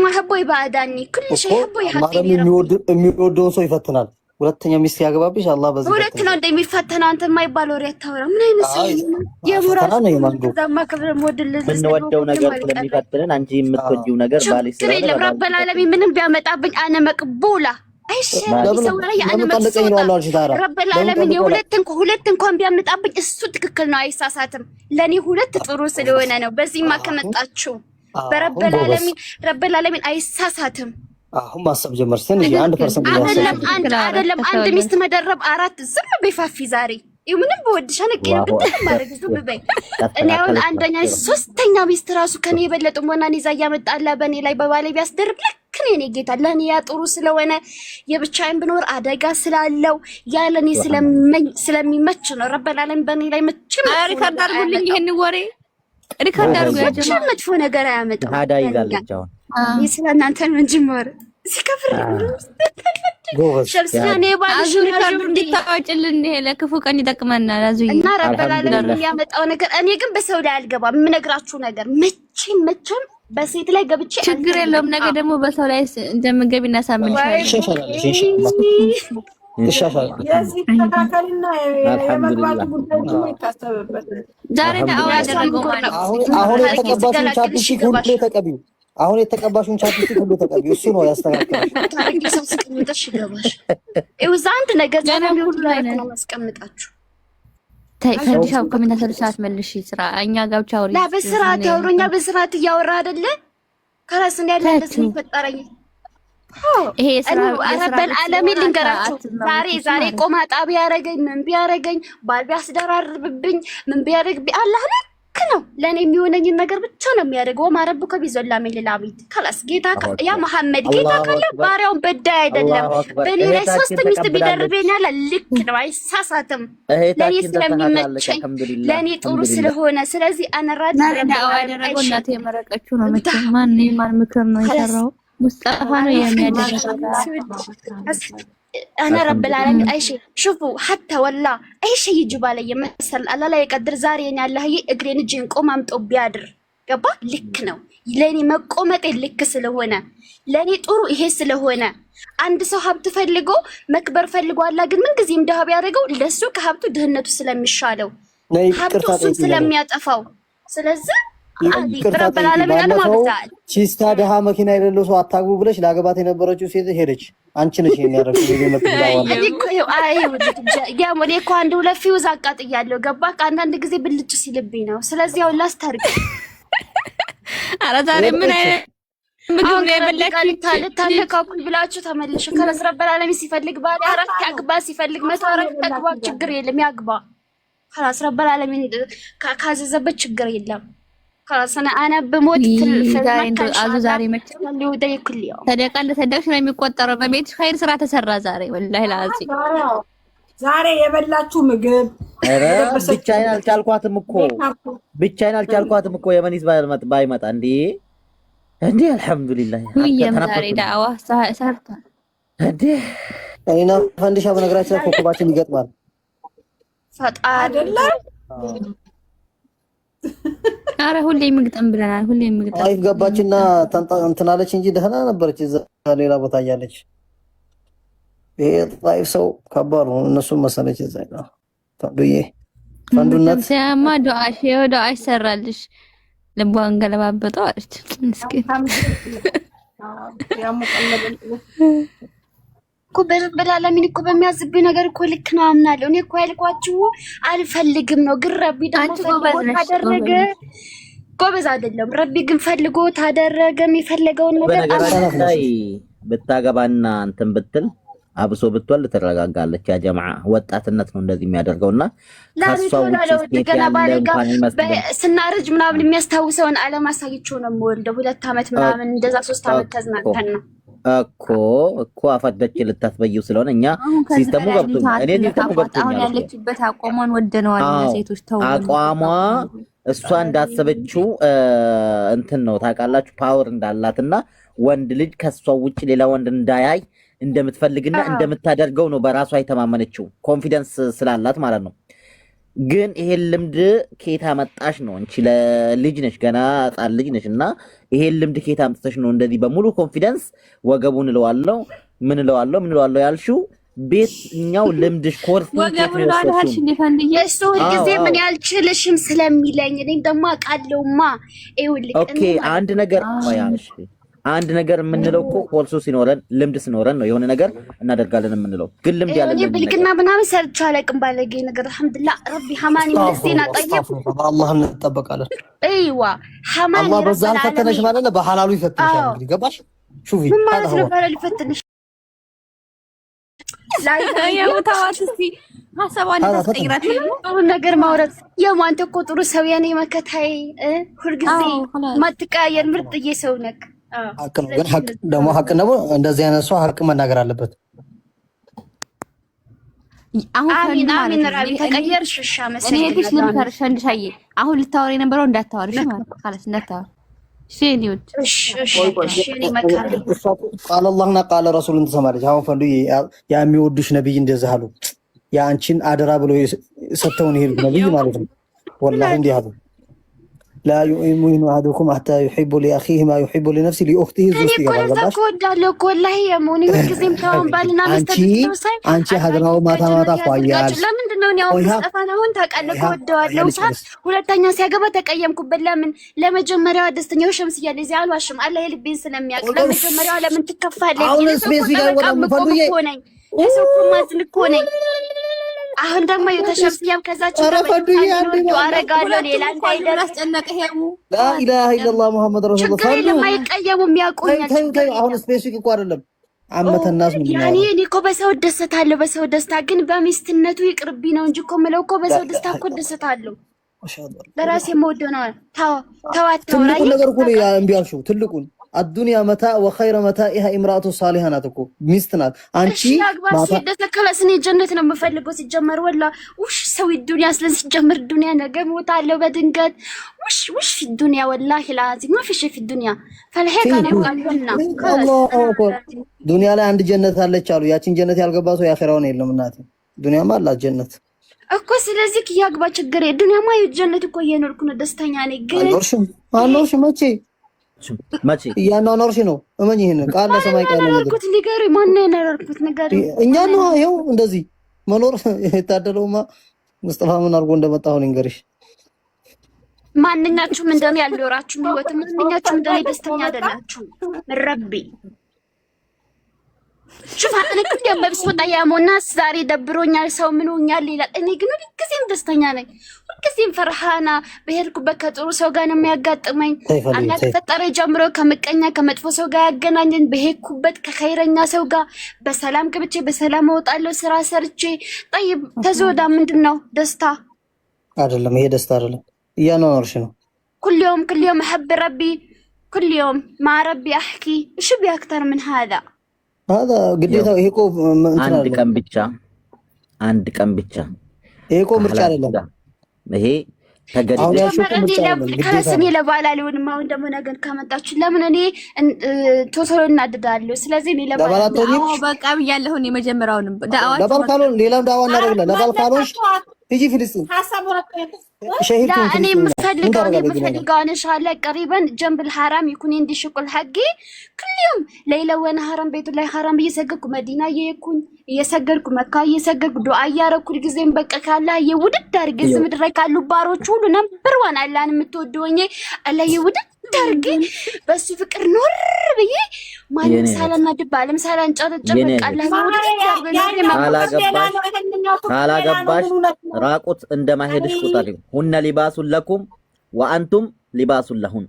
أحبه يبعدني كل شيء أحبه يحطيني ربي የሚወደውን ሰው ይፈትናል ሁለተኛ ሚስት ያገባብሽ አላህ በዚህ ሁለተኛ እንደሚፈተና አንተ የማይባለው ወሬ አታወራ ምን አይነት ሰው የሙራስ ዘማ ከብረ ሞድል እንወደው ነገር ስለሚፈትነን አንቺ የምትወጂው ነገር ባልሽ ስለሆነ ረብ العالمين ምንም ቢያመጣብኝ أنا مقبولة አይሽ ሰው ላይ أنا مبسوطة رب العالمين ሁለት እንኳን ቢያመጣብኝ እሱ ትክክል ነው አይሳሳትም ለኔ ሁለት ጥሩ ስለሆነ ነው በዚህማ ከመጣችሁ ረብ العالمين አይሳሳትም አሁን ማሰብ ጀመርሰን እንጂ 1% አይደለም አንድ ሚስት መደረብ አራት ዝም በይፋፊ ዛሬ ምንም በወድሽ አንቀር ብትል ማረግ ዝም በይ እኔ አሁን አንደኛ ሶስተኛ ሚስት ራሱ ከኔ የበለጠ ሞናን ይዛ ያመጣላ በኔ ላይ በባሌ ቢያስደርብ ለከኔ እኔ ጌታ ለኔ ያ ጥሩ ስለሆነ የብቻዬን ብኖር አደጋ ስላለው ያለኔ ስለሚመች ነው ረብ العالمين በኔ ላይ መቼም ሪካርድ አድርጉልኝ ይሄን ወሬ ሪካርድ አድርጉ ያጀማ መጥፎ ነገር አያመጣም ታዳ ይዛለች አሁን ይስላናንተ ነው እንጂ ሞር ሲከፍር ሸብስያኔ ባልሽ ሪካርድ እንድታወጭልን ይሄ ለክፉ ቀን ይጠቅመናል አዙይ እና ረብ العالمين ያመጣው ነገር እኔ ግን በሰው ላይ አልገባም የምነግራችሁ ነገር መቼም በሴት ላይ ገብቼ ችግር የለውም ነገ ደግሞ በሰው ላይ እንደምገብ ይሻሻል የዚህ ተካከልና የመግባት ጉዳይ ደግሞ ይታሰብበት ዛሬ ዳዋ ያደረገው ማለት አሁን የተቀባሽውን ቻፕስቲክ ሁሉ ተቀቢው አሁን የተቀባሽውን ቻፕስቲክ ሁሉ ተቀቢው እሱ ነው ያስተካክላል ታሪክ ሰስቀምጠሽ ይገባሽ አንድ ነገር ዛሬ ሁሉ ላይ ነው ማስቀምጣችሁ ታይፈንዲሻው ኮሜንታተር ሰዓት መልሽ ስራ እኛ ጋብቻ አውሪ ላ በስርዓት ያወሩኛ በስርዓት ያወራ አይደለ ከራስ እንደ ያለስ ይፈጠራኝ ይሄ ስራ ረብ العالمين ልንገራችሁ ዛሬ ቆማ ጣቢያ ያረገኝ ምን ቢያረገኝ ባል ቢያስደራርብብኝ ምን ቢያረግ አላህ ልክ ነው ለኔ የሚሆነኝ ነገር ብቻ ነው የሚያደርገው ማረብከ ቢዘላም ለላቢት خلاص ጌታ ያ መሐመድ ጌታ ካለ ባሪያውን በዳይ አይደለም በኔ ላይ ሶስት ሚስት ቢደርበኛል ልክ ነው አይሳሳትም ለኔ ስለሚመቸኝ ለኔ ጥሩ ስለሆነ ስለዚህ አነ ራድ ዳዋ ያደረገው እናቴ የመረቀችው ነው መቼም ማን ምክር ነው የሰራው ሙስጣፋ ነው የሚያደርገው انا رب العالمين اي شيء شوفوا حتى والله اي شيء يجب علي مثلا الله لا يقدر زاري يعني الله اجرين اجين قوم امطو ቢያድር ገባ ልክ ነው ለኔ መቆመጥ ልክ ስለሆነ ለኔ ጥሩ ይሄ ስለሆነ አንድ ሰው ሀብት ፈልጎ መክበር ፈልጎ አላ ግን ምን ጊዜም ደሃ ቢያደርገው ለሱ ከሀብቱ ድህነቱ ስለሚሻለው ሀብቱ ስለሚያጠፋው ስለዚህ ረብ العالمين አለማብዛል ቺስታ ደሃ መኪና የሌለው ሰው አታግቡ ብለሽ ላገባት የነበረችው ሴት ሄደች አንቺ ነሽ የሚያረክው ያሞኔ እኮ አንድ ሁለት ፊውዝ አቃጥያለሁ ገባ አንዳንድ ጊዜ ብልጭ ሲልብኝ ነው ስለዚህ ያው ላስታርቅ ኧረ ዛሬ ምን ምግብ ነው የበላችሁ ታለካኩል ብላችሁ ተመለሽ ከረስ ረብ العالمين ሲፈልግ ባለ አራት ያግባ ሲፈልግ መቶ አራት ያግባ ችግር የለም ያግባ خلاص ረብ العالمين ካዘዘበት ችግር የለም خلاص انا بموت አዙ ዛሬ መቼም ሊውደይ ኩል ያው ሰደቃ እንደሰደቅሽ ነው የሚቆጠረው። በቤትሽ ኸይር ስራ ተሰራ ዛሬ ወላሂ ላዚ ዛሬ የበላችሁ ምግብ ኧረ ብቻዬን አልቻልኳትም እኮ የመኒስ ባይመጣ እንዴ አልሐምዱሊላህ ሁየም ዛሬ ዳዋ ሰርቷል እንዴ እኔና ፈንዲሻ በነገራችን ላይ ኮከባችን ይገጥማል ፈጣሪ አይደለ አረ ሁሌ ምግጠም ብለናል ሁሌ ምግጠም አይፍ ገባችና እንትናለች እንጂ ደህና ነበረች እዛ ሌላ ቦታ ያለች ይሄ ጣይፍ ሰው ከባድ ነው እነሱ መሰለች እዛ ነው ታዱዬ ፈንዱነት ሲያማ ዱዓሽ ሰራልሽ ልቧን ገለባበጠው አለች ምስኪን እኮ በላላሚን እኮ በሚያዝብኝ ነገር እኮ ልክ ነው አምናለሁ። እኔ እኮ ያልኳችሁ አልፈልግም ነው፣ ግን ረቢ ደግሞ ፈልጎ ታደረገ። ጎበዝ አይደለም ረቢ ግን ፈልጎ ታደረገ የሚፈልገውን ነገር በነገራችን ላይ ብታገባና እንትን ብትል አብሶ ብትወል ትረጋጋለች። ያ ጀማዓ ወጣትነት ነው እንደዚህ የሚያደርገውና ታሷው ገና ባለጋ ስናርጅ ምናምን የሚያስታውሰውን አለማሳይቸው ነው የምወልደው 2 አመት ምናምን እንደዛ 3 አመት ተዝናንተን ነው እኮ አፈደች ልታስበየው ስለሆነ እኛ ሲስተሙ ገብቶኛል። እኔ ሲስተሙ ገብቶኛል። አሁን ያለችበት አቋሟን ወደነዋል። ሴቶች ተው አቋሟ እሷ እንዳሰበችው እንትን ነው ታውቃላችሁ፣ ፓወር እንዳላትና ወንድ ልጅ ከሷ ውጭ ሌላ ወንድ እንዳያይ እንደምትፈልግና እንደምታደርገው ነው በራሷ የተማመነችው፣ ኮንፊደንስ ስላላት ማለት ነው። ግን ይሄን ልምድ ከየት አመጣሽ ነው? አንቺ ለልጅ ነሽ፣ ገና ህፃን ልጅ ነሽ እና ይሄን ልምድ ከየት አምጥተሽ ነው እንደዚህ በሙሉ ኮንፊደንስ ወገቡን እለዋለሁ ምን እለዋለሁ ያልሽው? ቤትኛው ልምድሽ ኮርስ ወገቡን አዳርሽ እንዲፈንድዬ እሱ ጊዜ ምን ያልችልሽም ስለሚለኝ እኔ ደግሞ አቃለውማ። ይኸውልህ ኦኬ አንድ ነገር የምንለው እኮ ኮርሱ ሲኖረን ልምድ ሲኖረን ነው የሆነ ነገር እናደርጋለን የምንለው። ግን ልምድ ያለን እኔ ብልግና ምናምን ሰርቼ አላውቅም። ባለጌ ነገር አልሐምዱሊላህ ረቢ ሐማኒ መስዲና ጠይብ አላህ እንጠበቃለን። አይዋ ሐማኒ አላህ በዛ ፈተነሽ ማለት ነው በሐላሉ ይፈትንሻል። እንግዲህ ገባሽ? ሹፊ ምን ማለት ነው? በሐላሉ ይፈትንሽ ያውታዋት እስቲ ሐሳቧን ተስቀይራት ጥሩ ነገር ማውራት የማንተ እኮ ጥሩ ሰው የኔ መከታይ ሁልጊዜ ማትቀያየር ምርጥዬ ሰው ነክ ሀቅ ነው። ግን ሀቅ ደግሞ እንደዚህ አይነት ሰው ሀቅ መናገር አለበት። አሚን ራቢ ተቀየርሽ። እሺ እኔ እህትሽ ልምከርሽ እንድሻዬ አሁን ልታወሪ የነበረው እንዳታወሪሽ ማለት ነው። خلاص እንዳታወሪ እሺ እኔ መከረ ቃል አላህና ቃል ረሱልን ትሰማለች። አሁን ፈንዱ የሚወዱሽ ነብይ እንደዚህ አሉ። የአንቺን አደራ ብሎ ሰተውን ይሄድ ነብይ ማለት ነው። ወላሂ እንዲህ አሉ لا يؤمن أحدكم حتى يحب لأخيه ما يحب لنفسه لأخته زوجته ገባሽ? والله የሞኒ ምንጊዜም ተውን ባልና ሚስት ሳይ አንቺ ሀድራው ማታ ፏያል። ለምንድን ነው ያው ሙስጠፋውን ታውቃለህ? ወደዋለው ሳት ሁለተኛ ሲያገባ ተቀየምኩበት። ለምን ለመጀመሪያዋ ደስተኛው ሸምስ እያለ እዚህ አልዋሽም። አላህ የልቤን ስለሚያውቅ ለመጀመሪያዋ ለምን ትከፋለህ? አሁን ስፔስ ይጋር ፈልዬ እሱ እኮ ማዝን እኮ ነኝ። አሁን ደግሞ የተሸምስያም ከዛች አረጋለሁ ሌላ እንዳይደርስ አስጨነቀህ። ላ ኢላሃ ኢላላህ ሙሐመድ ረሱሉላህ ችግር የማይቀየሙ የሚያውቁኝ አሁን ስፔሲፊክ እኮ አይደለም አመተናስ ምን ያኔ እኔ እኮ በሰው ደስታለሁ። በሰው ደስታ ግን በሚስትነቱ ይቅርቢ ነው እንጂ እኮ የምለው እኮ በሰው ደስታ እኮ ደስታለሁ። ለራሴ የምወደው ነው። ተዋት ትልቁን ነገር እኮ እምቢ አልሽው። ትልቁን አዱንያ መታ ወኸይረ መታኢሃ ኢምራአቱ ሷሊሃ ናት እኮ ሚስት ናት። አንቺ ማታ ደስከለስኔ ጀነት ነው የምፈልገው። ሲጀመር ወላ ውሽ ሰው ዱንያ ስለዚህ ሲጀመር ዱንያ ነገ ሞታለሁ በድንገት ውሽ في الدنيا والله العظيم ما في شيء في الدنيا فالهيك انا قالنا አላሁ አክበር። ዱንያ ላይ አንድ ጀነት አለች አሉ። ያቺን ጀነት ያልገባ ሰው ያኺራውን የለም እናቴ። ዱንያማ አላት ጀነት እኮ። ስለዚህ ያግባ ችግር ዱንያማ የጀነት እኮ እየኖርኩ ነው፣ ደስተኛ ነኝ። ግን አኖርሽም መቼ እያኗኗርሽ ነው። እመኝ ይሄን ቃል ለሰማይ ቃል ነው። እኮ ንገሪ ማን ነው ያናርኩት? ንገሪ እኛ ነው ይሄው እንደዚህ መኖር የታደለውማ ሙስጠፋ ምን አድርጎ እንደመጣው ንገሪሽ። ማንኛችሁም እንደኔ ያልኖራችሁ ህይወት ማንኛችሁም እንደኔ ደስተኛ አይደላችሁ። ረቢ شوف انا كل يوم بسوط ايامنا ዛሬ ደብሮኛል ሰው ምን ሆኛል ይላል። እኔ ግን ሁልጊዜም ደስተኛ ነኝ፣ ሁልጊዜም ፈርሃና በሄድኩበት ከጥሩ ሰው ጋር ነው የሚያጋጥመኝ። አላህ ከፈጠረ ጀምሮ ከምቀኛ ከመጥፎ ሰው ጋር ያገናኘን። በሄድኩበት ከኸይረኛ ሰው ጋር በሰላም ገብቼ በሰላም እወጣለሁ ስራ ሰርቼ። طيب ተዘወዳ ምንድነው ደስታ? አይደለም ይሄ ደስታ አይደለም፣ እያኗኗርሽ ነው። كل يوم احب ربي، كل يوم مع ربي احكي، ايش بي اكثر من هذا؟ هذا قديته هيك አንድ ቀን ብቻ هيك ምርጫ አይደለም ይሄ ከስኒ ለባላሊውን ማውን ደግሞ ነገር ካመጣችሁ ለምን እኔ ቶቶሎ እናድዳለሁ። ስለዚህ እኔ ለባላሊው በቃ ብያለሁ። እኔ መጀመሪያውንም ለባልካሎን ሌላም ዳዋ እናደርግለን። ለባልካሎን ሂጂ ፍልስጤም እኔ የምፈልገው እንሻላ ቀሪበን ጀንብ الحرام يكون عندي شغل حقي كل يوم ليلة وانا حرام بيت الله حرام እየሰገድኩ መዲና እየሄድኩኝ እየሰገድኩ መካ እየሰገድኩ ዱዓ እያረኩ ጊዜም በቃ ካላህ የውድድ አድርጌ ምድር ላይ ካሉ ባሮች ሁሉ ነበር ዋን አላህን የምትወደውኝ አላህ የውድድ አድርጌ በሱ ፍቅር ኖር ብዬ ማንም ሳላናድብ ዓለም ሳላንጨረጭር በቃ አላህ ካላገባሽ ራቁት እንደማሄድሽ ቁጠሪው። ሁነ ሊባሱን ለኩም ወአንቱም ሊባሱን ለሁን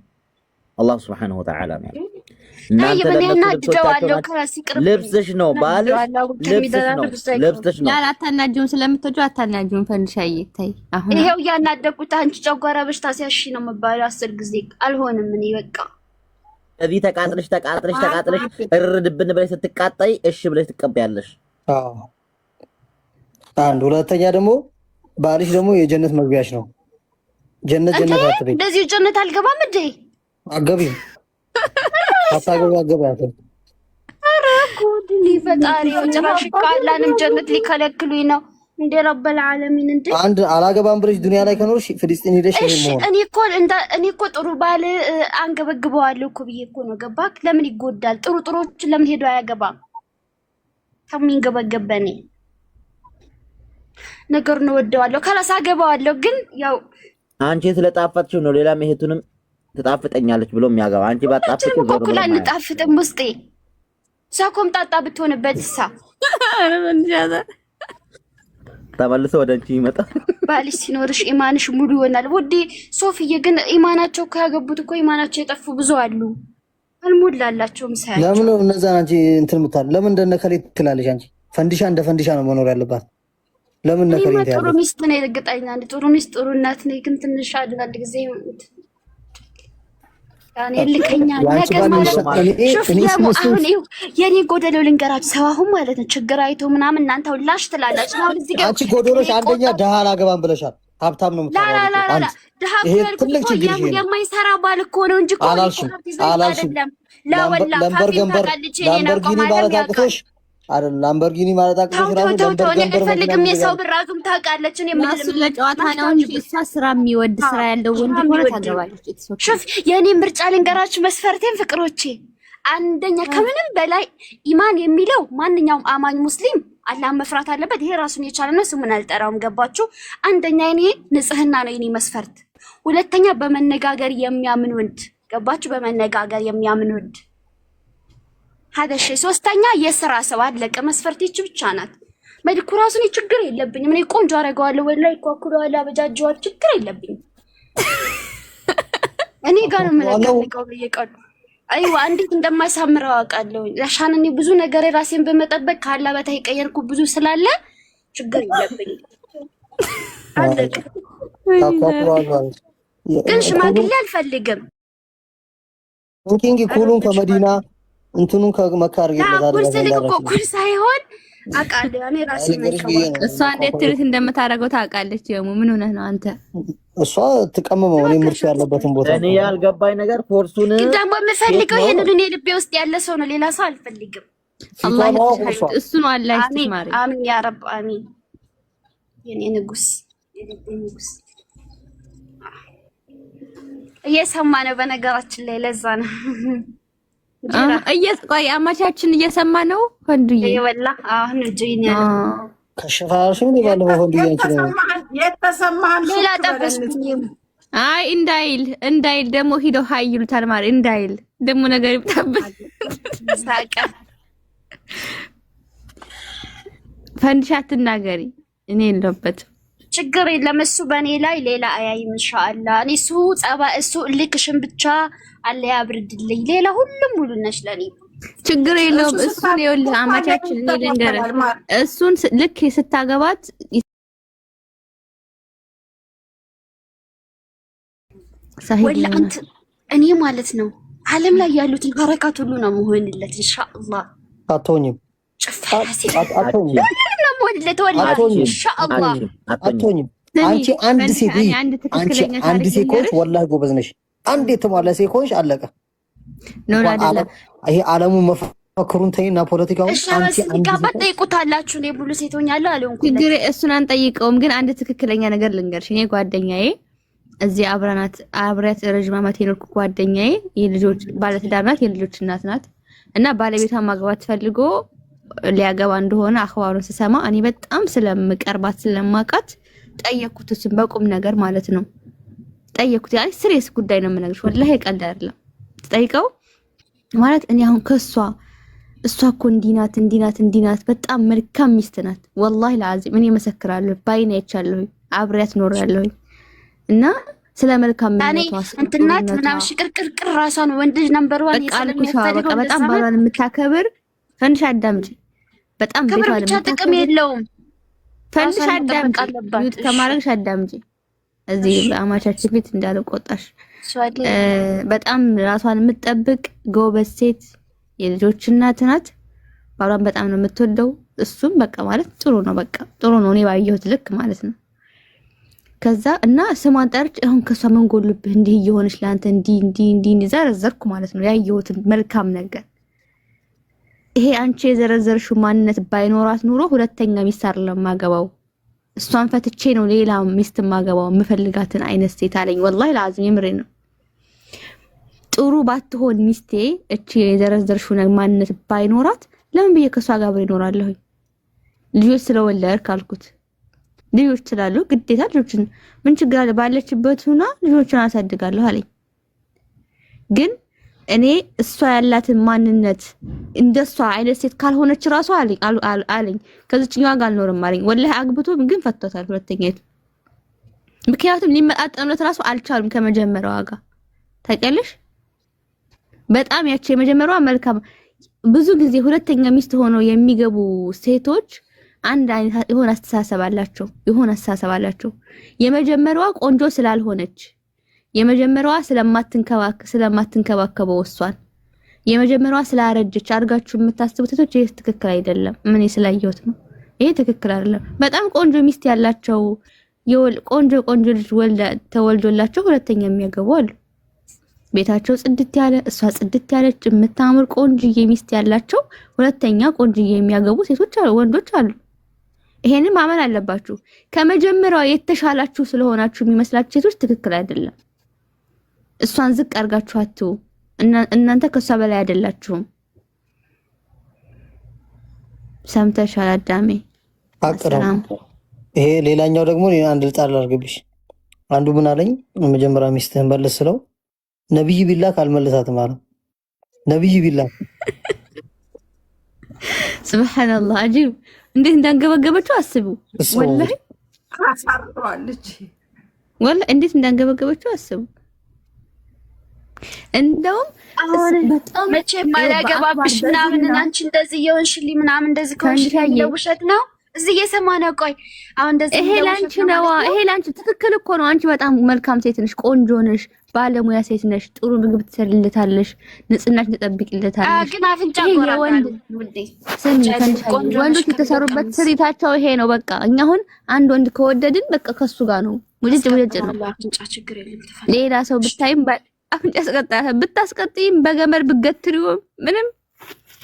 አላህ ሱብሓነሁ ወተዓላ ነው። እናንተ ልብስሽ ነው ባልሽ ልብስሽ ነው። አታናጂውን ስለምትወጂው አታናጂውን ፈንድሻዬ ታይ። አሁን ይሄው ያናደቁት አንቺ ጨጓራ በሽታ ሲያሽ ነው የምባለው 10 ጊዜ አልሆንም። እኔ በቃ እዚህ ተቃጥለሽ እርድብን ብለሽ ስትቃጣይ እሺ ብለሽ ትቀበያለሽ። አንድ ሁለተኛ ደግሞ ባልሽ ደግሞ የጀነት መግቢያሽ ነው። ጀነት አትበይ። እንደዚህ ጀነት አልገባም እንዴ? አገቢም አታገቢ አገባያት። ኧረ ጉድ ፈጣሪ ጭራሽ ቃላንም ጀነት ሊከለክሉኝ ነው እንደ ረበል ዓለሚን። እንደ አንድ አላገባም ብለሽ ዱንያ ላይ ከኖርሽ ፍልስጤን ሄደሽ እኔ እኮ ጥሩ ባል አንገበግበዋለሁ እኮ ብዬ እኮ ነው። ገባክ? ለምን ይጎዳል? ጥሩዎች ለምን ሄዶ አያገባም? ከሚንገበገብ በኔ ነገር ነው ወደዋለሁ። ከራስ አገባዋለሁ። ግን ያው አንቺ ስለጣፈጥሽው ነው። ሌላ መሄቱንም ትጣፍጠኛለች ብሎ የሚያገባ አንቺ ባጣፍጥሽ ዞር ብሎ ነው እንጣፍጥም ውስጤ ሳኮም ጣጣ ብትሆንበት ተመልሶ ወደ አንቺ ይመጣ። ባልሽ ሲኖርሽ ኢማንሽ ሙሉ ይሆናል። ውዴ ሶፊዬ ግን ኢማናቸው ካገቡት እኮ ኢማናቸው የጠፉ ብዙ አሉ። አልሞላላቸውም ሳያቸው። ለምን ነው እነዛ አንቺ እንትን ምታል? ለምን እንደነከሌ ትላለሽ? አንቺ ፈንዲሻ እንደ ፈንዲሻ ነው መኖር ያለባት። ለምን ነከሌ ትላለሽ? ጥሩ ሚስት ነው እርግጠኛ ነኝ። ጥሩ ሚስት ጥሩ እናት ነኝ። ግን ትንሽ አንዳንድ ጊዜ ያኔ ልከኛ ነገር ማለት ነው። የኔ ጎደሎ ልንገራችሁ። ሰው አሁን ማለት ነው ችግር አይቶ ምናምን እናንተ ሁላሽ ትላላችሁ። አሁን እዚህ ጋር አንቺ ጎደሎሽ አንደኛ ደሃ አላገባም ብለሻል። ሀብታም ነው የምታወራው። ደሃ ትልቅ ችግር ይሄ የማይሰራ ባል እኮ ነው እንጂ እኮ አላልሽም። ላምበርጊኒ ማለት አቅቶሽ አይደል? ላምበርጊኒ ማለት አቅቶሽ ፈልግም የሰው ብራቱም ታውቃለች። እኔ ማሱ ለጨዋታ ነው እንጂ እሷ ስራ የሚወድ ስራ ያለው ወንድ ሆነ ታገባለች። ሹፍ የኔ ምርጫ ልንገራችሁ መስፈርቴን ፍቅሮቼ። አንደኛ ከምንም በላይ ኢማን የሚለው ማንኛውም አማኝ ሙስሊም አላህን መፍራት አለበት። ይሄ ራሱን የቻለ ነው፣ ስሙን አልጠራውም። ገባችሁ? አንደኛ የኔ ንጽህና ነው የኔ መስፈርት። ሁለተኛ በመነጋገር የሚያምን ወንድ። ገባችሁ? በመነጋገር የሚያምን ወንድ ሀደሽ። ሶስተኛ የስራ ሰው። አለቀ። መስፈርት ይች ብቻ ናት። መልኩ ራሱን ችግር የለብኝም። እኔ ቆንጆ አደርገዋለሁ ወላሂ ኳኩሏላ በጃጅዋል ችግር የለብኝም። እኔ ጋር ነው የምለቀቀው በየቀኑ። አይዋ እንዴት እንደማሳምረው አውቃለሁ። ለሻን እኔ ብዙ ነገር ራሴን በመጠበቅ ካላ በታይ ቀየርኩ ብዙ ስላለ ችግር የለብኝም። አለቀ። ግን ሽማግሌ አልፈልግም። ኪንግ ኩሉን ከመዲና እንትኑን ከመካ አድርጌለታለሁ። ኩል ሳይሆን አውቃለሁ እኔ ራሴ ነኝ። እሷ እንዴት ትሪት እንደምታደርገው ታውቃለች። ደግሞ ምን ሆነህ ነው አንተ? እሷ ትቀመመው እኔ ምርጫ ያለበትን ቦታ እኔ ያልገባኝ ነገር ፎርሱን ደግሞ የምፈልገው ይሄንን እኔ ልቤ ውስጥ ያለ ሰው ነው፣ ሌላ ሰው አልፈልግም። አላህ ይስጥህ። እሱ ነው አላህ ይስጥህ ማለት። አሚን ያ ረብ አሚን። የኔ ንጉስ የልቤ ንጉስ እየሰማ ነው። በነገራችን ላይ ለዛ ነው ቆይ አማቻችን እየሰማ ነው። ወንዱዬ ይወላ አሁን ጆይን ያለ ከሽፋሽም ባለፈው ወንዱዬ አንቺ ነው የተሰማህ ሌላ ጠበስኩኝ። አይ እንዳይል ደግሞ ሂዶ ሀይ ይሉታል ማለት እንዳይል ደግሞ ነገር ይብታበት ሳቀ። ፈንድሻ አትናገሪ፣ እኔ የለሁበትም። ችግር የለም። እሱ በእኔ ላይ ሌላ አያይም ኢንሻአላህ። እኔ እሱ ጸባ እሱ ልክሽን ብቻ አለ ያብርድልኝ። ሌላ ሁሉም ሙሉ ነሽ ለኔ ችግር የለውም። እሱን ይኸውልህ አማቻችን እኔ ልንገርህ፣ እሱን ልክ ስታገባት ወላ አንተ እኔ ማለት ነው ዓለም ላይ ያሉትን ሐረካት ሁሉ ነው መሆንለት ኢንሻአላህ። አትሆኝም አትሆኝም ኢንሻአላህ አትሆኝም። አንቺ አንድ ሴት አንድ ሴት ኮንሽ ወላሂ ጎበዝ ነሽ። አንድ የተሟላ ሴት ኮንሽ አለቀ። ይሄ ዓለሙ መፈክሩን ተይና ፖለቲካውን አንቺ አንድ ሴት ጠይቁታላችሁ። እኔ ሙሉ ሴት ሆኛለሁ አልሆንኩም ችግር እሱን አንጠይቀውም። ግን አንድ ትክክለኛ ነገር ልንገርሽ። እኔ ጓደኛዬ እዚህ አብራት ረጅም ዓመት የኖርኩ ጓደኛዬ የልጆች ባለትዳር ናት፣ የልጆች እናት ናት እና ባለቤቷን ማግባት ፈልጎ ሊያገባ እንደሆነ አخبارውን ስሰማ እኔ በጣም ስለምቀርባት ስለማቃት ጠየቅኩት። እሱን በቁም ነገር ማለት ነው ጠየቅኩት። ያኔ ስሬስ ጉዳይ ነው የምነግርሽ፣ ወላሂ ቀልድ አይደለም። ጠይቀው ማለት እኔ አሁን እሷ እኮ እንዲናት በጣም መልካም ሚስት ናት። ወላሂ ለአዚም እኔ መሰክራለሁ፣ ባይኔ አይቻለሁ፣ አብሬያት ኖሬያለሁ እና ስለ መልካም እንትናት ምናምን ሽቅርቅርቅር ራሷን ወንድ ልጅ ነምበር 1 በቃ በጣም ባሏን የምታከብር ፈንሽ አዳምጪ። በጣም ቤቷ ብቻ ጥቅም የለውም። ፈንሽ አዳምጪ፣ ዩት ከማረግሽ አዳምጪ። እዚህ በአማቻችን ፊት እንዳልቆጣሽ። በጣም ራሷን የምትጠብቅ ጎበዝ ሴት የልጆች እናት ናት። ባሏን በጣም ነው የምትወደው። እሱም በቃ ማለት ጥሩ ነው፣ በቃ ጥሩ ነው። እኔ ባየሁት ልክ ማለት ነው። ከዛ እና ስሟን ጠርጭ አሁን ከሷ ምን ጎልብህ እንዲህ እየሆነች ለአንተ እንዲህ ዘረዘርኩ ማለት ነው ያየሁትን መልካም ነገር። ይሄ አንቺ የዘረዘርሽው ማንነት ባይኖራት ኑሮ ሁለተኛ ሚስት አይደለም ማገባው፣ እሷን ፈትቼ ነው ሌላ ሚስት ማገባው የምፈልጋትን አይነት ሴት አለኝ። ወላሂ ለአዝም የምሬ ነው። ጥሩ ባትሆን ሚስቴ እቺ የዘረዘርሽው ማንነት ባይኖራት ለምን ብዬ ከሷ ጋር አብሬ እኖራለሁ? ልጆች ስለወለድክ አልኩት። ልጆች ስላሉ ግዴታ ልጆችን ምን ችግር አለ? ባለችበት ሆና ልጆችን አሳድጋለሁ አለኝ። ግን እኔ እሷ ያላትን ማንነት እንደሷ አይነት ሴት ካልሆነች ራሷ አለኝ ከዚህኛው ጋር አልኖርም አለኝ። ወላሂ አግብቶ ግን ፈቶታል ሁለተኛይቱ። ምክንያቱም ሊመጣጠኑት ራሱ አልቻሉም ከመጀመሪያዋ ጋር ታውቂያለሽ። በጣም ያቺ የመጀመሪያዋ መልካም። ብዙ ጊዜ ሁለተኛ ሚስት ሆነው የሚገቡ ሴቶች አንድ አይነት የሆነ አስተሳሰብ አላቸው። የመጀመሪያዋ ቆንጆ ስላልሆነች፣ የመጀመሪያዋ ስለማትንከባከበው እሷን፣ የመጀመሪያዋ ስላረጀች አድርጋችሁ የምታስቡት ሴቶች ይሄ ትክክል አይደለም። ምን ስላየሁት ነው ይሄ ትክክል አይደለም። በጣም ቆንጆ ሚስት ያላቸው ቆንጆ ልጅ ተወልዶላቸው ሁለተኛ የሚያገቡ አሉ። ቤታቸው ጽድት ያለ እሷ ጽድት ያለች የምታምር ቆንጆዬ ሚስት ያላቸው ሁለተኛ ቆንጆዬ የሚያገቡ ሴቶች አሉ፣ ወንዶች አሉ። ይሄንን ማመን አለባችሁ። ከመጀመሪያው የተሻላችሁ ስለሆናችሁ የሚመስላችሁ ሴቶች ትክክል አይደለም። እሷን ዝቅ አድርጋችሁ እናንተ ከሷ በላይ አይደላችሁም። ሰምተሻል አዳሜ? አቀራም ይሄ ሌላኛው ደግሞ አንድ ልጣል አድርግብሽ። አንዱ ምን አለኝ መጀመሪያ ሚስትህን መልስ ስለው ነብይ ቢላህ ካልመለሳትም አለ። ነብይ ቢላህ ሱብሃንአላህ አጂብ እንዴት እንዳንገበገበችው አስቡ። ወላሂ አሳርዋለች። ወላሂ እንዴት እንዳንገበገበችው አስቡ። እንደውም በጣም መቼ ማላገባብሽ ምናምን አንቺ እንደዚህ የሆንሽልኝ ምናምን እንደዚህ ከሆንሽ ውሸት ነው። እዚህ እየሰማን ቆይ አሁን እንደዚህ ይሄ ላንቺ ነው። ይሄ ላንቺ ትክክል እኮ ነው። አንቺ በጣም መልካም ሴት ነሽ፣ ቆንጆ ነሽ፣ ባለሙያ ሴት ነሽ፣ ጥሩ ምግብ ትሰሪለታለሽ፣ ንጽህናሽ ትጠብቂለታለሽ። ግን አፍንጫ ቆራጣ ወንዶች የተሰሩበት ስሪታቸው ይሄ ነው። በቃ እኛ አሁን አንድ ወንድ ከወደድን በቃ ከሱ ጋር ነው ሙልጭ ነው። አፍንጫ ችግር የለም። ሌላ ሰው ብታይም አፍንጫ ብታስቀጥይም በገመድ ብገትሪው ምንም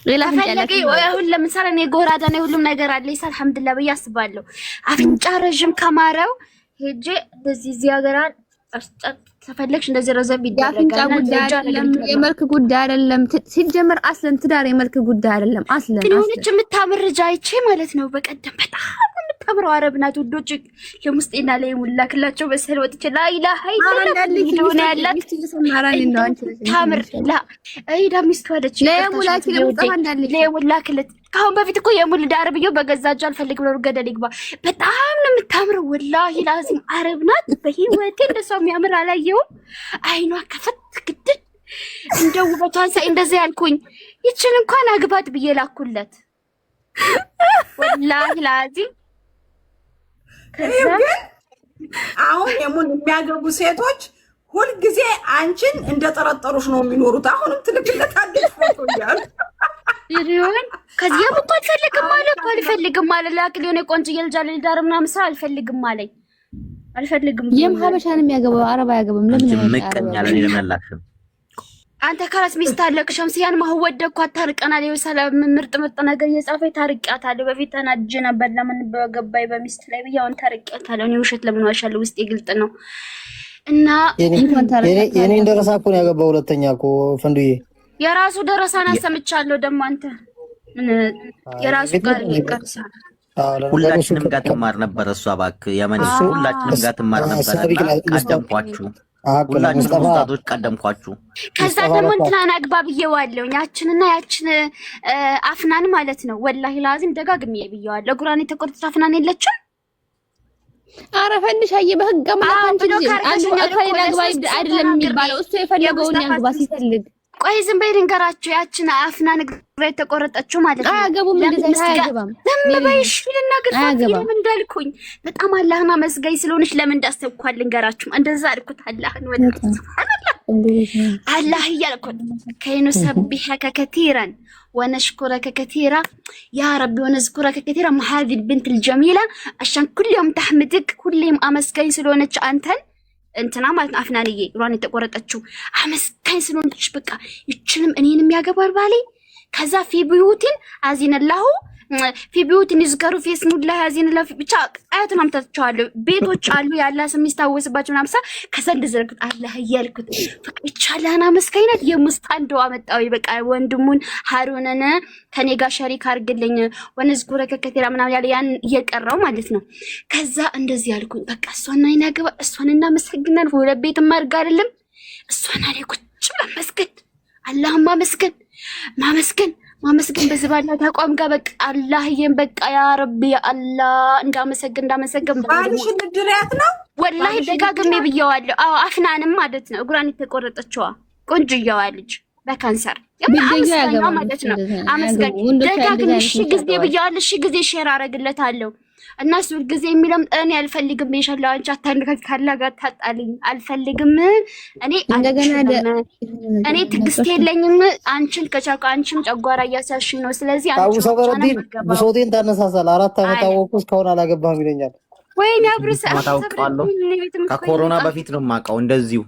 ሌላ ፈለገ ይሁን። ለምሳሌ እኔ ጎራዳ ነው ሁሉም ነገር አለ ይሳል አልሐምዱሊላህ ብዬ አስባለሁ። አፍንጫ ረጅም ከማረው ሄጄ እንደዚህ እዚህ ሀገራን ተፈለግሽ እንደዚህ ረዘም ይደረጋል። የመልክ ጉዳይ አይደለም ሲጀመር። አስለን ትዳር የመልክ ጉዳይ አይደለም። አስለን ግን የሆነች የምታምር ልጅ አይቼ ማለት ነው በቀደም በጣም የምታምረው አረብ ናት። ውዶች ለሙስጤና ላይ ሙላክላቸው በሰል ወጥቼ ላኢላሃ ኢላላህ ያላት ታምር አይዳ ሚስት ወደች ለሙላክለት ካሁን በፊት እኮ የሙል ዳር ብዬ በገዛጅ አልፈልግ ብሎ ገደል ይግባ። በጣም ነው የምታምረው ወላሂ ላዚም አረብ ናት። በህይወቴ እንደሷ የሚያምር አላየሁም። አይኗ ከፈት ግድል እንደው ውበቷን ሳይ እንደዚህ ያልኩኝ ይችን እንኳን አግባት ብዬ ላኩለት ወላሂ ላዚም። አሁን የሙን የሚያገቡ ሴቶች ሁልጊዜ አንቺን እንደጠረጠሩሽ ነው የሚኖሩት። አሁንም ትልክለታለሽ ፎቶ እያሉ ይሪዮን ከዚያም እኮ አልፈልግም አለ ላክል የሆነ ቆንጆ የልጃል ዳር ምናምን ሰው አልፈልግም አለኝ። አልፈልግም ሀበሻን የሚያገባው አረብ አያገባም። ለምን መቀኛ ለኔ ለመላክም አንተ ካላስ ሚስት አለክ ሸምሲያን ማህወደኩ አታርቀናል። የሰላም ምርጥ ነገር እየጻፈኝ ታርቂያታለሁ። በፊት ተናድጄ ነበር ለምን በገባይ በሚስት ላይ ብያውን ታርቂያታለሁ። እኔ ውሸት ለምን ዋሻለሁ? ውስጤ ግልጥ ነው። እና የኔ እንደረሳ እኮ ነው ያገባው። ሁለተኛ እኮ ፈንዱዬ የራሱ ደረሳና ሰምቻለሁ። ደግሞ አንተ የራሱ ጋር ይቀርሳ ሁላችንም ጋር ትማር ነበር እሷ እባክህ የመን ሁላችንም ጋር ትማር ነበር። ቀደምኳችሁ ሁላችንም ወጣቶች ቀደምኳችሁ። ከዛ ደግሞ እንትናን አግባብ ብዬዋለሁ። ያችንና ያችን አፍናን ማለት ነው። ወላሂ ላዚም ደጋግሜ ብዬዋለሁ። ጉራን የተቆረጠች አፍናን የለችም። ኧረ ፈንድሻዬ በህግ አምላክ አንቺ አግባ አይደለም የሚባለው እሱ የፈለገውን ያግባ ሲፈልግ። ቆይ ዝም በይ ልንገራችሁ። ያችን አፍናን እግራ የተቆረጠችው ማለት ነው። አያገቡም እንደዛ አያገባም። ዝም በይሽ ልናገር ምን እንዳልኩኝ በጣም አላህና መስጋይ ስለሆነች ለምን እንዳስተውኳል ልንገራችሁ። እንደዛ አልኩት አላህን ወደ አላህ እያልኩት ከይኑ ሰቢሐከ ከቲራን ونشكرك كثيرا يا ربي ونذكرك كثيرا مع هذه البنت الجميلة عشان كل يوم تحمدك كل يوم أمسكين سلونك እንትና ማለት ነው። አፍናንዬ ሩዋን የተቆረጠችው አመስካኝ ስለሆነች በቃ ይችንም እኔንም ያገባል ባሌ። ከዛ ፊቢዩቲን አዚነላሁ ፊቢዩቲን ይዝከሩ ፊስሙላህ አዚነላሁ ብቻ አያቱን አምጥቻለሁ። ቤቶች አሉ ያላ ስም ይስታወስባቸው ምናምሳ ከዛ እንደዘርኩት አላህ እያልኩት በቃ ይቻላና አመስካኝነት የሙስጣንዶ አመጣው በቃ ወንድሙን ሃሩንን ከኔ ጋር ሸሪክ አድርግልኝ ወንዝኩረ ከከተራ ምናምን ያለ ያን እየቀራው ማለት ነው። ከዛ እንደዚህ ያልኩኝ በቃ እሷና ይናገባ እሷን እናመሰግናለን። ሁለት ቤት ማርጋ አይደለም እሷን አለ ቁጭ ማመስገን አላህማ ማመስገን በዝባላ ተቋም ጋር በቃ አላህዬን በቃ ያ ረቢ ያ አላህ እንዳመሰግን ባልሽን ድሪያት ነው ወላሂ ደጋግሜ ብየዋለሁ። አዎ አፍናንም ማለት ነው እግሯን የተቆረጠችዋ ቆንጆዬዋ ልጅ በካንሰር አመስገኛ ማለት ነው። አመስገኝ ደጋግሜ እሺ ጊዜ ብየዋለሁ። እሺ ጊዜ ሼር አደርግለታለሁ። እናስ ጊዜ የሚለም እኔ አልፈልግም ይሻላል። አንቺ አታንከክ ካላጋ ታጣልኝ አልፈልግም። እኔ ትግስት የለኝም። አንቺን ከቻልኩ አንቺም ጨጓራ እያሳሽኝ ነው። ስለዚህ አንቺ ሰበረዲን ብሶቴን ታነሳሳል። 4 ዓመት አወቅኩ እስካሁን አላገባህም ይለኛል። ወይኔ አብርስ ታውቃለሁ። ከኮሮና በፊት ነው የማውቀው እንደዚሁ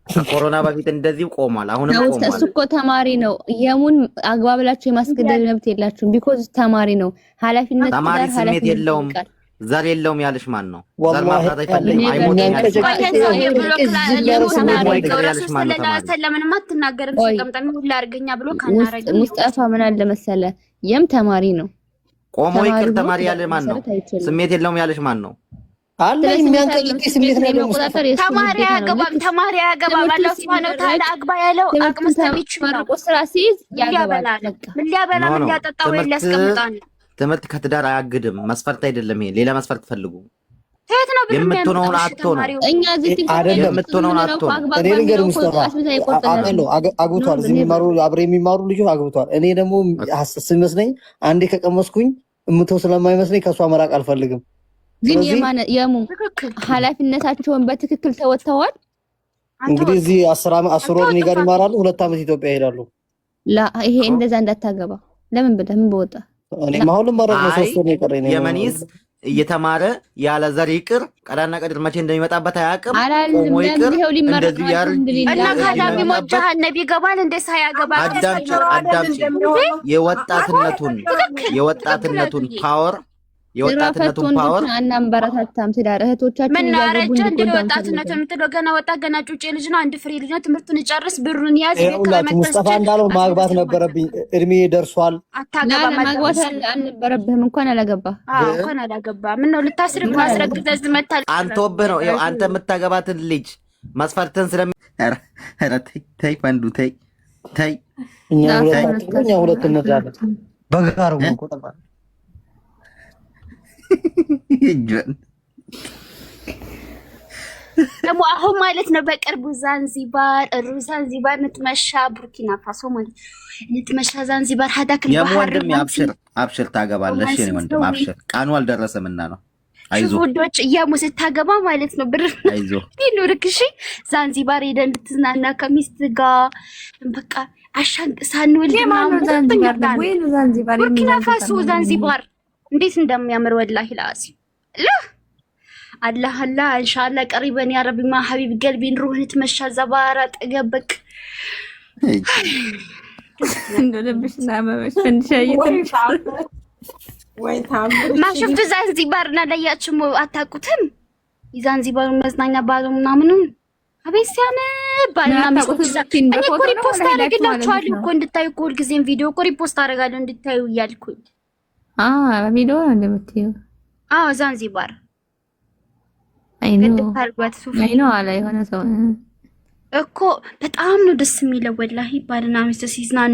ከኮሮና በፊት እንደዚሁ ቆሟል። አሁንም ቆሟል። እሱ እኮ ተማሪ ነው። የሙን አግባብላችሁ የማስገደድ መብት የላችሁም። ቢኮዝ ተማሪ ነው። ኃላፊነት ተማሪ ስሜት የለውም ዘር የለውም ያለሽ ማን ነው? ዘር ማፍራት አይፈልግም አይሞትም ያለሽ ማን ነው? ሙስጠፋ ምን አለ መሰለ የም ተማሪ ነው። ቆሞ ይቅር ተማሪ ያለ ማን ነው? ስሜት የለውም ያለሽ ማን ነው? አለ የሚያንቀልጥ ስሜት ነው ያለው። ተማሪ ያገባም አላህ Subhanahu Wa Ta'ala አግባ ያለው አቅም ሰሚች ነው። ስራ ሲይዝ ያገባል። ምን ሊያጠጣው ያስቀምጣል። ትምህርት ከትዳር አያግድም። መስፈርት አይደለም ይሄ። ሌላ መስፈርት ፈልጉ። ተት ነው የምትሆነውን አትሆኑ። እኛ እዚህ የምትሆነውን አትሆኑ። እኔ ልንገር ሙስጠፋ አግብቷል። እዚህ የሚማሩ አብሬ የሚማሩ ልጆች አግብቷል። እኔ ደግሞ ሲመስለኝ አንዴ ከቀመስኩኝ እምተው ስለማይመስለኝ ከሷ መራቅ አልፈልግም። ግን የሙ ኃላፊነታቸውን በትክክል ተወጥተዋል። እንግዲህ እዚህ 10 ወር እኔ ጋር ይማራሉ፣ 2 ዓመት ኢትዮጵያ ይሄዳሉ። ይሄ እንደዛ እንዳታገባ ለምን በወጣ እኔ ማሁንም ማረግ ነው። 3 ወር የቀረኝ ነው። የመኒስ እየተማረ ያለ ዘር ይቅር ቀዳና ቀድር መቼ እንደሚመጣበት አያውቅም። ቆሞ ይቅር እንደዚህ ያር እና ካዳሚ ሞጃሃን ነቢ ገባል እንደ ሳያገባ አዳምጪ የወጣትነቱን ፓወር አናንበረታታም። ትዳር እህቶቻችን ምን አረጀ እንደ ወጣትነት የምትለው ገና ጩጬ ልጅ ነው። አንድ ፍሬ ልጅ ነው። ትምህርቱን ይጨርስ ብሩን ያዝ። ሙስጠፋ እንዳለው ማግባት ነበረብኝ። እድሜ ደርሷል። ማግባት አልነበረብህም። እንኳን አላገባ ምን ነው ልታስርግ ማስረግዘዝ መታል አንተ ወብህ ነው። ይኸው አንተ የምታገባትን ልጅ መስፈርትን ተይ ፈንዱ ተይ እኛ ሁለት እንላለን በጋሩ ቆጠባ ደግሞ አሁን ማለት ነው በቅርቡ ዛንዚባር ንትመሻ ቡርኪና ፋሶ ማለት ንትመሻ ዛንዚባር ሀዳክ የወንድም አብሽር ታገባለሽ። የኔ ወንድም አብሽር ቃኑ አልደረሰምና ነው ውዶች እያሙ ስታገባ ማለት ነው ብር ይኑርክ። እሺ ዛንዚባር ሄደህ እንድትዝናና ከሚስት ጋር በቃ አሻንቅ ሳንወልድ ቡርኪና ፋሶ ዛንዚባር እንዴት እንደሚያምር ወላሂ ላዚ አላህ አላህ ኢንሻአላህ ቀሪበን ያ ረቢ ማ ሐቢብ ቀልቢን ሩህን ትመሻ ዘባራ ጠገበክ እንደለብሽና ማመሽ ፈንሻይት ወይ ታምር ማ ሽፍቱ ዛንዚባርና ለያችም አታውቁትም? የዛንዚባር መዝናኛ ባሉ ምናምኑን አቤት ሲያምር ባልና ሚስት እኔ እኮ ሪፖስት አደርግላችኋለሁ እኮ እንድታዩ እኮ ሁልጊዜም ቪዲዮ እኮ ሪፖስት አደርጋለሁ እንድታዩ እያልኩኝ። ቪዲዮ እንደምትይው ዛንዚባር አይኖ አላ የሆነ ሰው እኮ በጣም ነው ደስ የሚለው ወላሂ። ባልና ሚስት ሲዝናኑ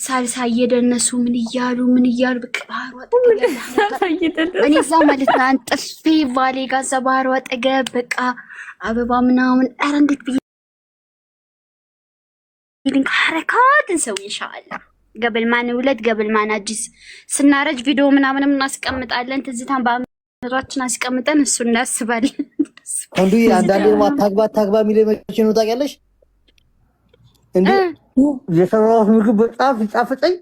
ሳልሳ እየደነሱ ምን እያሉ በቃ እኔ እዛ ማለት ነው አንጥፌ ቫሌ ጋር እዛ ባህሩ አጠገብ በቃ አበባ ምናምን ኧረ እንዴት ብዬ ሐረካትን ሰው ኢንሻአላህ ገብል ማን ሁለት ገብል ማን አዲስ ስናረጅ ቪዲዮ ምናምንም እናስቀምጣለን። ትዝታን በአእምሯችን አስቀምጠን እሱ እናስባለን። አንዱ አንዳንዴ ታግባ የሚለኝ መቼ ነው ታውቂያለሽ? እንዴ የሰራሁት ምግብ በጣም ሲጣፍጠኝ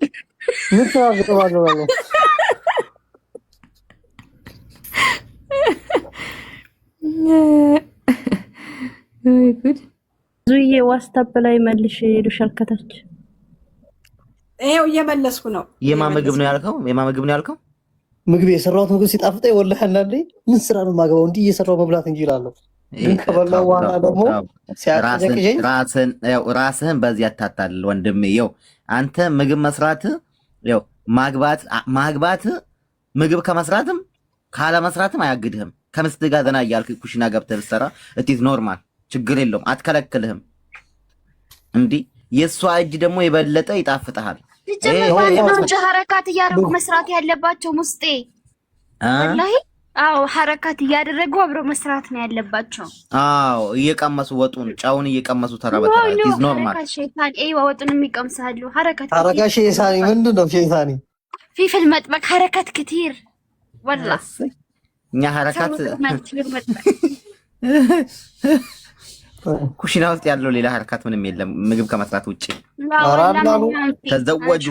ምን ታውቃለህ? ወይ ጉድ ዙዬ ዋትስአፕ ላይ መልሽ ሄዱሻል ከታች ይሄው እየመለስኩ ነው። የማመግብ ነው ያልከው? ምግብ የሰራሁት ምግብ ሲጣፍጠኝ ወላሂ አንዳንዴ ምን ስራ ነው የማገባው እንዲህ እየሰራሁ መብላት እንጂ እላለሁ። ግን ከበላሁ በኋላ ደግሞ ሲያቀዘቅዘኝ ራስህን በዚህ ያታታል ወንድሜ። ይኸው አንተ ምግብ መስራት ይኸው ማግባት ምግብ ከመስራትም ካለመስራትም አያግድህም። ከምስት ጋር ዘና እያልክ ኩሽና ገብተህ ብትሰራ እቲዝ ኖርማል ችግር የለውም፣ አትከለክልህም። እንዲህ የእሷ እጅ ደግሞ የበለጠ ይጣፍጥሃል። ሐረካት እያደረጉ መስራት ያለባቸው ሙስጤ ወላሂ። ሐረካት እያደረጉ አብሮ መስራት ነው ያለባቸው። እየቀመሱ ወጡን ጨውን እየቀመሱ ተራበታ ኢዝ ኖርማል። ወጡን የሚቀምሳሉ ሐረካት ሼሳኒ ምንድን ነው ሼሳኒ ፊፍል መጥበቅ ሐረካት كتير والله እኛ ሐረካት ኩሽና ውስጥ ያለው ሌላ ሐረካት ምንም የለም ምግብ ከመስራት ውጪ። ተዘወጁ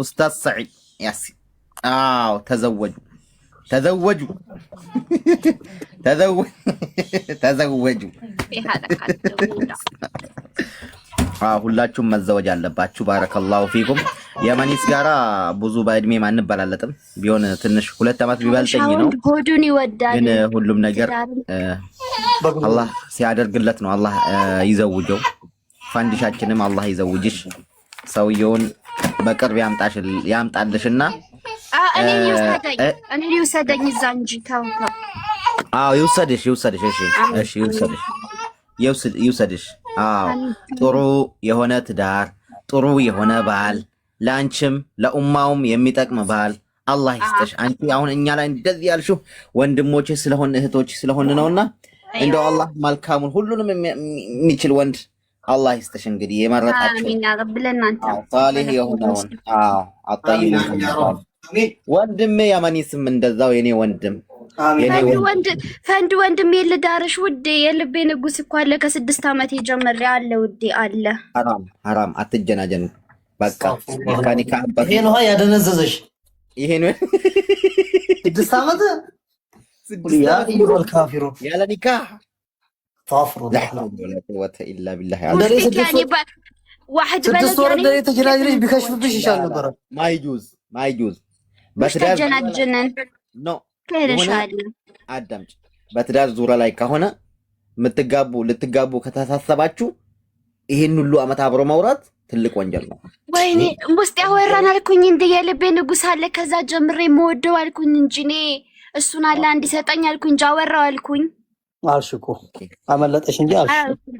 ኡስታዝ ሰዒድ ያሲ ተዘወጁ ሁላችሁም መዘወጅ አለባችሁ። ባረከላሁ ፊኩም። የመኒስ ጋራ ብዙ በእድሜ ማንበላለጥም ቢሆን ትንሽ 2 ዓመት ቢበልጠኝ ነው። ሆዱን ይወዳል። ግን ሁሉም ነገር አላህ ሲያደርግለት ነው። አላህ ይዘውጀው። ፋንዲሻችንም አላህ ይዘውጅሽ። ሰውየውን በቅርብ ያምጣልሽና እኔ ይውሰደኝ እዛ እንጂ ተው። ይውሰድሽ። እሺ ይውሰድሽ። ጥሩ የሆነ ትዳር፣ ጥሩ የሆነ ባል፣ ለአንቺም ለኡማውም የሚጠቅም ባል አላህ ይስጥሽ። አንቺ አሁን እኛ ላይ እንደዚህ ያልሽው ወንድሞች ስለሆነ እህቶች ስለሆነ ነውና እንደው አላህ መልካሙን ሁሉንም የሚችል ወንድ አላህ ይስጥሽ። እንግዲህ የመረጣችሁ አሚን ያ ረብ ለናንተ ሷሊህ የሆነውን አጣይኝ ወንድሜ ያማኒስም እንደዛው የኔ ወንድም ፈንድ ወንድም የልዳርሽ ውዴ የልቤ ንጉስ እኮ አለ ከ6 ዓመት ጀምሬ አለ ውዴ አለ። ሐራም አትጀናጀኑ። በቃ ካኒካ ይሄ ነው ያደነዘዘሽ። ይሄ ነው 6 ዓመት ያ ይወል ካፊሩ ያለ ኒካህ ታፍሩ ወላ ቁወተ ኢላ ቢላህ ያለ واحد بلد يعني ተጀናጅነሽ ቢከሽፍብሽ ይሻል ነበር። ማይጁዝ በተጀናጀነን ነው ከደሻለ አዳምጭ። በትዳር ዙሪያ ላይ ከሆነ ልትጋቡ ከተሳሰባችሁ ይሄን ሁሉ አመት አብሮ ማውራት ትልቅ ወንጀል ነው። ወይኔ ውስጥ ያወራን አልኩኝ እንደ የልቤ ንጉስ አለ ከዛ ጀምሬ የምወደው አልኩኝ እንጂ እኔ እሱን አለ እንዲሰጠኝ አልኩኝ እንጂ አወራው አልኩኝ አልሽ እኮ አመለጠሽ እንጂ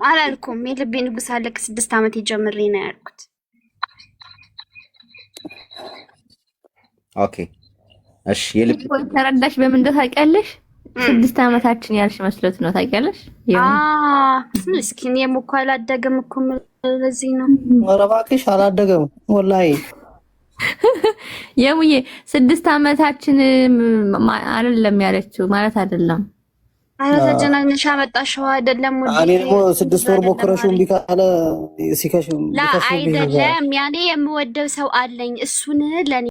አላልኩም። የልቤ ንጉስ አለ ከ6 ዓመት ጀምሬ ነው ያልኩት። ኦኬ እሺ የልብ ተረዳሽ። በምን እንደው ታውቂያለሽ? 6 ዓመታችን ያልሽ መስሎት ነው ታውቂያለሽ? ምስኪን የሙኮ አላደገም እኮ ለዚህ ነው። ኧረ እባክሽ አላደገም ወላሂ የሙዬ 6 ዓመታችን አይደለም ያለችው ማለት አይደለም። አረ ተጀናግነሽ አመጣሽው አይደለም ወዲ እኔ ደግሞ 6 ወር ሞክረሽው እምቢ ካለ ሲከሽም ላ አይደለም ያኔ የምወደው ሰው አለኝ እሱን ለኔ